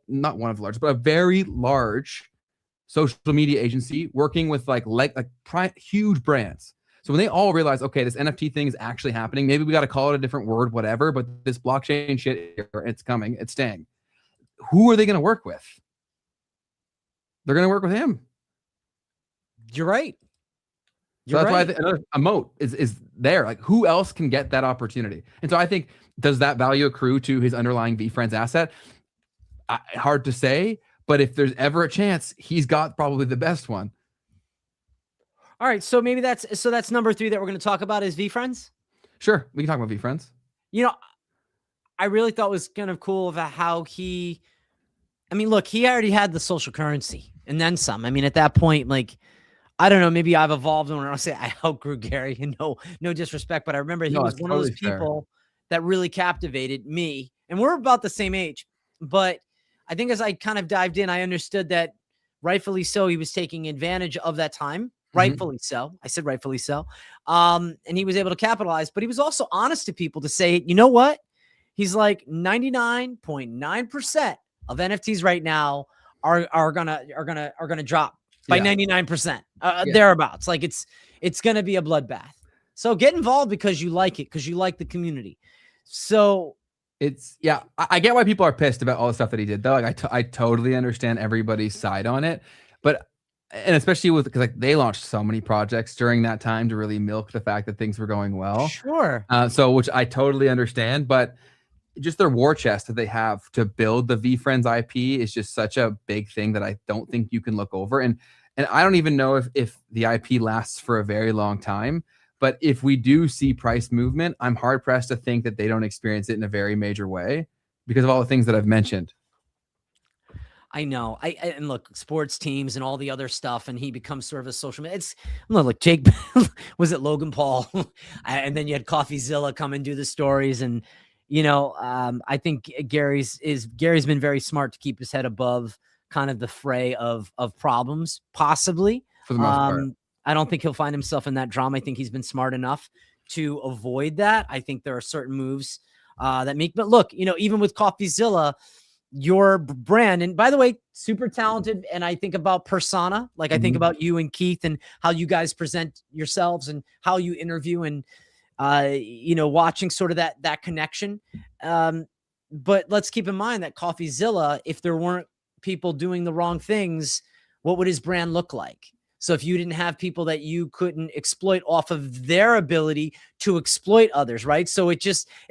not one of the largest, but a very large social media agency working with huge brands. So when they all realize, okay, this NFT thing is actually happening, maybe we got to call it a different word, whatever, but this blockchain shit, it's coming, it's staying. Who are they going to work with? They're going to work with him. You're right. So that's why a moat is there. Like who else can get that opportunity? And so I think, does that value accrue to his underlying VFriends asset? Hard to say, but if there's ever a chance, he's got probably the best one. All right, so maybe that's number 3 that we're going to talk about is VFriends. Sure, we can talk about VFriends. I really thought was kind of cool about how look, he already had the social currency and then some. I mean, at that point, like I don't know, maybe I've evolved when I say I outgrew Gary, and no disrespect, but I remember he was it's one of those totally fair. people that really captivated me. And we're about the same age, but I think as I kind of dived in, I understood that rightfully so, he was taking advantage of that time. Rightfully so. I said rightfully so. And he was able to capitalize, but he was also honest to people to say, you know what? He's like 99.9% of NFTs right now are gonna drop by 99%, thereabouts. Like it's going to be a bloodbath. So get involved because you like it, because you like the community. So it's, I get why people are pissed about all the stuff that he did though. Like I totally understand everybody's side on it, but, and especially because like they launched so many projects during that time to really milk the fact that things were going well. Sure. So, which I totally understand, but just their war chest that they have to build the VFriends IP is just such a big thing that I don't think you can look over. And I don't even know if the IP lasts for a very long time, but if we do see price movement, I'm hard pressed to think that they don't experience it in a very major way because of all the things that I've mentioned. I know. And look, sports teams and all the other stuff, and he becomes sort of a social media. It's like Jake was it Logan Paul, and then you had CoffeeZilla come and do the stories, and I think Gary's been very smart to keep his head above kind of the fray of problems, possibly. For the most part. I don't think he'll find himself in that drama. I think he's been smart enough to avoid that. I think there are certain moves that make, but look, even with CoffeeZilla, your brand, and by the way, super talented. And I think about persona, like I think about you and Keith and how you guys present yourselves and how you interview and, watching sort of that connection. But let's keep in mind that CoffeeZilla, if there weren't people doing the wrong things, what would his brand look like? So if you didn't have people that you couldn't exploit off of their ability to exploit others, right? So it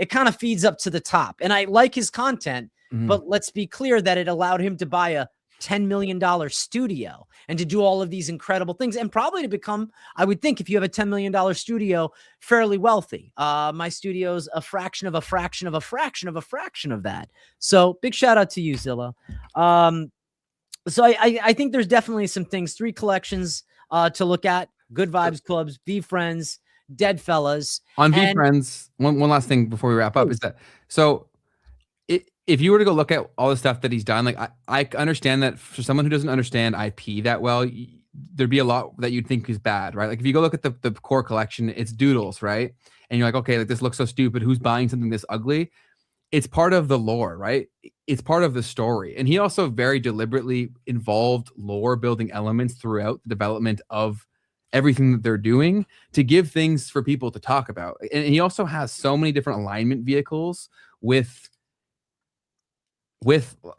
kind of feeds up to the top. And I like his content, but let's be clear that it allowed him to buy a $10 million studio and to do all of these incredible things and probably to become, I would think, if you have a $10 million studio, fairly wealthy. My studio's a fraction of a fraction of a fraction of a fraction of that. So big shout out to you, Zilla. So I think there's definitely some things, 3 collections to look at: Good Vibes Clubs, VFriends, Dead Fellas. On VFriends, one last thing before we wrap up is that, so if you were to go look at all the stuff that he's done, like I understand that for someone who doesn't understand IP that well, there'd be a lot that you'd think is bad, right? Like if you go look at the core collection, it's doodles, right? And you're like, okay, like this looks so stupid. Who's buying something this ugly? It's part of the lore, right? It's part of the story. And he also very deliberately involved lore building elements throughout the development of everything that they're doing to give things for people to talk about. And he also has so many different alignment vehicles with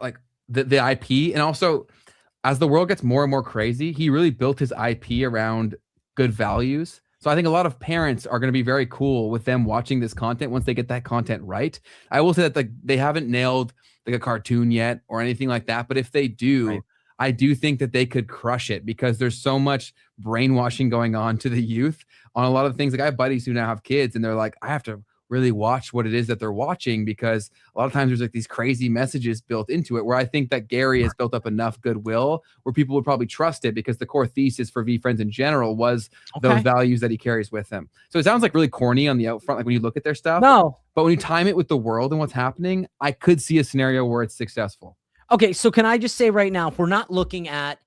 like the IP. And also, as the world gets more and more crazy, he really built his IP around good values. So I think a lot of parents are going to be very cool with them watching this content once they get that content right. I will say that they haven't nailed like a cartoon yet or anything like that, but if they do, right, I do think that they could crush it because there's so much brainwashing going on to the youth on a lot of things. Like I have buddies who now have kids and they're like, I have to really watch what it is that they're watching because a lot of times there's like these crazy messages built into it, where I think that Gary has built up enough goodwill where people would probably trust it because the core thesis for VFriends in general was those values that he carries with him. So it sounds like really corny on the outfront, like when you look at their stuff. No. But when you time it with the world and what's happening, I could see a scenario where it's successful. Okay, so can I just say right now, if we're not looking at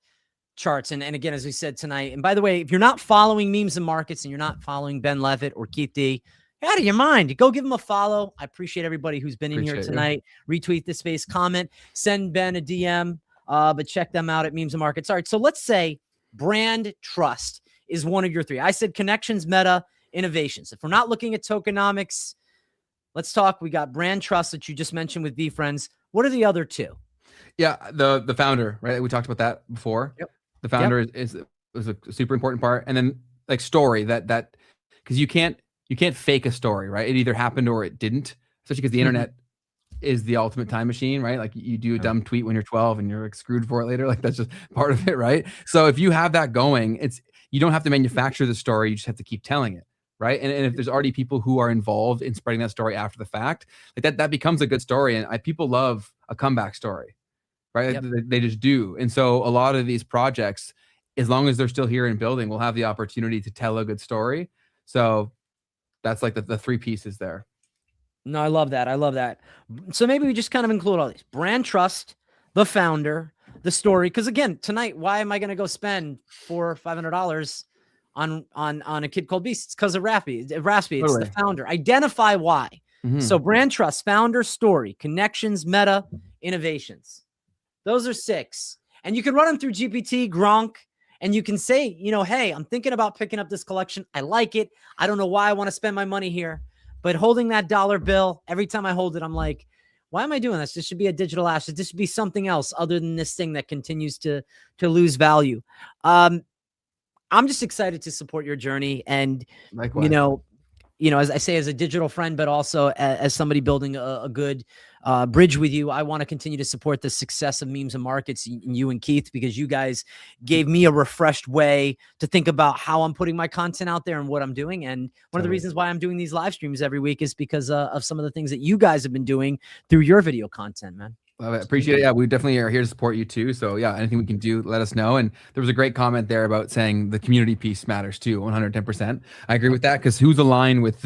charts, and again, as we said tonight, and by the way, if you're not following Memes and Markets and you're not following Ben Leavitt or Keith D, out of your mind, go give them a follow. I appreciate everybody who's been in here tonight. Retweet this space, comment, send Ben a DM, but check them out at Memes and Markets. All right, so let's say brand trust is one of your 3. I said connections, meta, innovations. If we're not looking at tokenomics, let's talk. We got brand trust that you just mentioned with VFriends. What are the other 2? Yeah, the founder, right? We talked about that before. Yep. The founder is a super important part, and then like story that because you can't fake a story, right? It either happened or it didn't, especially because the internet is the ultimate time machine, right? Like you do a dumb tweet when you're 12 and you're like screwed for it later. Like that's just part of it, right? So if you have that going, you don't have to manufacture the story. You just have to keep telling it, right? And if there's already people who are involved in spreading that story after the fact, like that becomes a good story. And people love a comeback story, right? Yep. They just do. And so a lot of these projects, as long as they're still here and building, we'll have the opportunity to tell a good story. So that's like the three pieces there. No, I love that. I love that. So maybe we just kind of include all these: brand trust, the founder, the story. Because again, tonight, why am I going to go spend $400-500 on a kid called Beast? It's because of Rafsby. Rafsby, it's the founder. Identify why. So brand trust, founder, story, connections, meta, innovations. Those are 6. And you can run them through GPT, Gronk, and you can say, you know, hey, I'm thinking about picking up this collection. I like it. I don't know why I want to spend my money here. But holding that dollar bill, every time I hold it, I'm like, why am I doing this? This should be a digital asset. This should be something else other than this thing that continues to lose value. I'm just excited to support your journey. And, Likewise. you know, as I say, as a digital friend, but also as somebody building a good bridge with you, I want to continue to support the success of Memes and Markets, you and Keith, because you guys gave me a refreshed way to think about how I'm putting my content out there and what I'm doing. And one of the reasons why I'm doing these live streams every week is because of some of the things that you guys have been doing through your video content, man. Love it. Appreciate it. Yeah, we definitely are here to support you too. So yeah, anything we can do, let us know. And there was a great comment there about saying the community piece matters too, 110%. I agree with that, because who's aligned with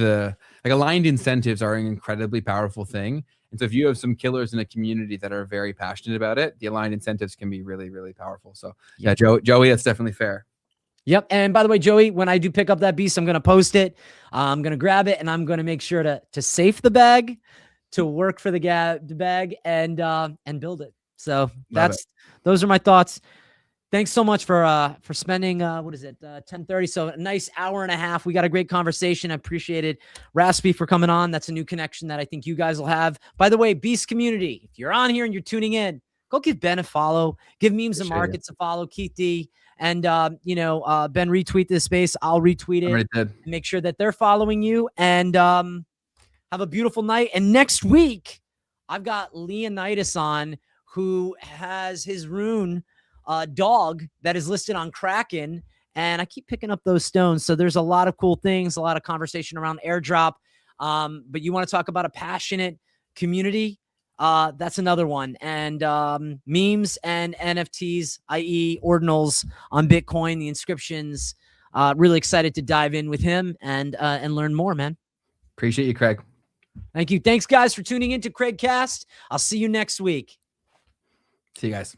aligned incentives are an incredibly powerful thing. And so if you have some killers in a community that are very passionate about it, the aligned incentives can be really, really powerful. So yeah, Joey, that's definitely fair. Yep. And by the way, Joey, when I do pick up that beast, I'm going to post it. I'm going to grab it, and I'm going to make sure to safe the bag, to work for the bag, and build it. So those are my thoughts. Thanks so much for spending, 10:30. So a nice hour and a half. We got a great conversation. I appreciate it. Rafsby for coming on. That's a new connection that I think you guys will have. By the way, Beast community, if you're on here and you're tuning in, go give Ben a follow, give Memes and Markets a follow, Keith D. And, Ben, retweet this space. I'll retweet it. Make sure that they're following you, and have a beautiful night. And next week, I've got Leonidas on, who has his rune dog that is listed on Kraken. And I keep picking up those stones. So there's a lot of cool things, a lot of conversation around airdrop. But you want to talk about a passionate community? That's another one. And memes and NFTs, i.e. ordinals on Bitcoin, the inscriptions. Really excited to dive in with him and learn more, man. Appreciate you, Craig. Thank you. Thanks, guys, for tuning in to CraigCast. I'll see you next week. See you guys.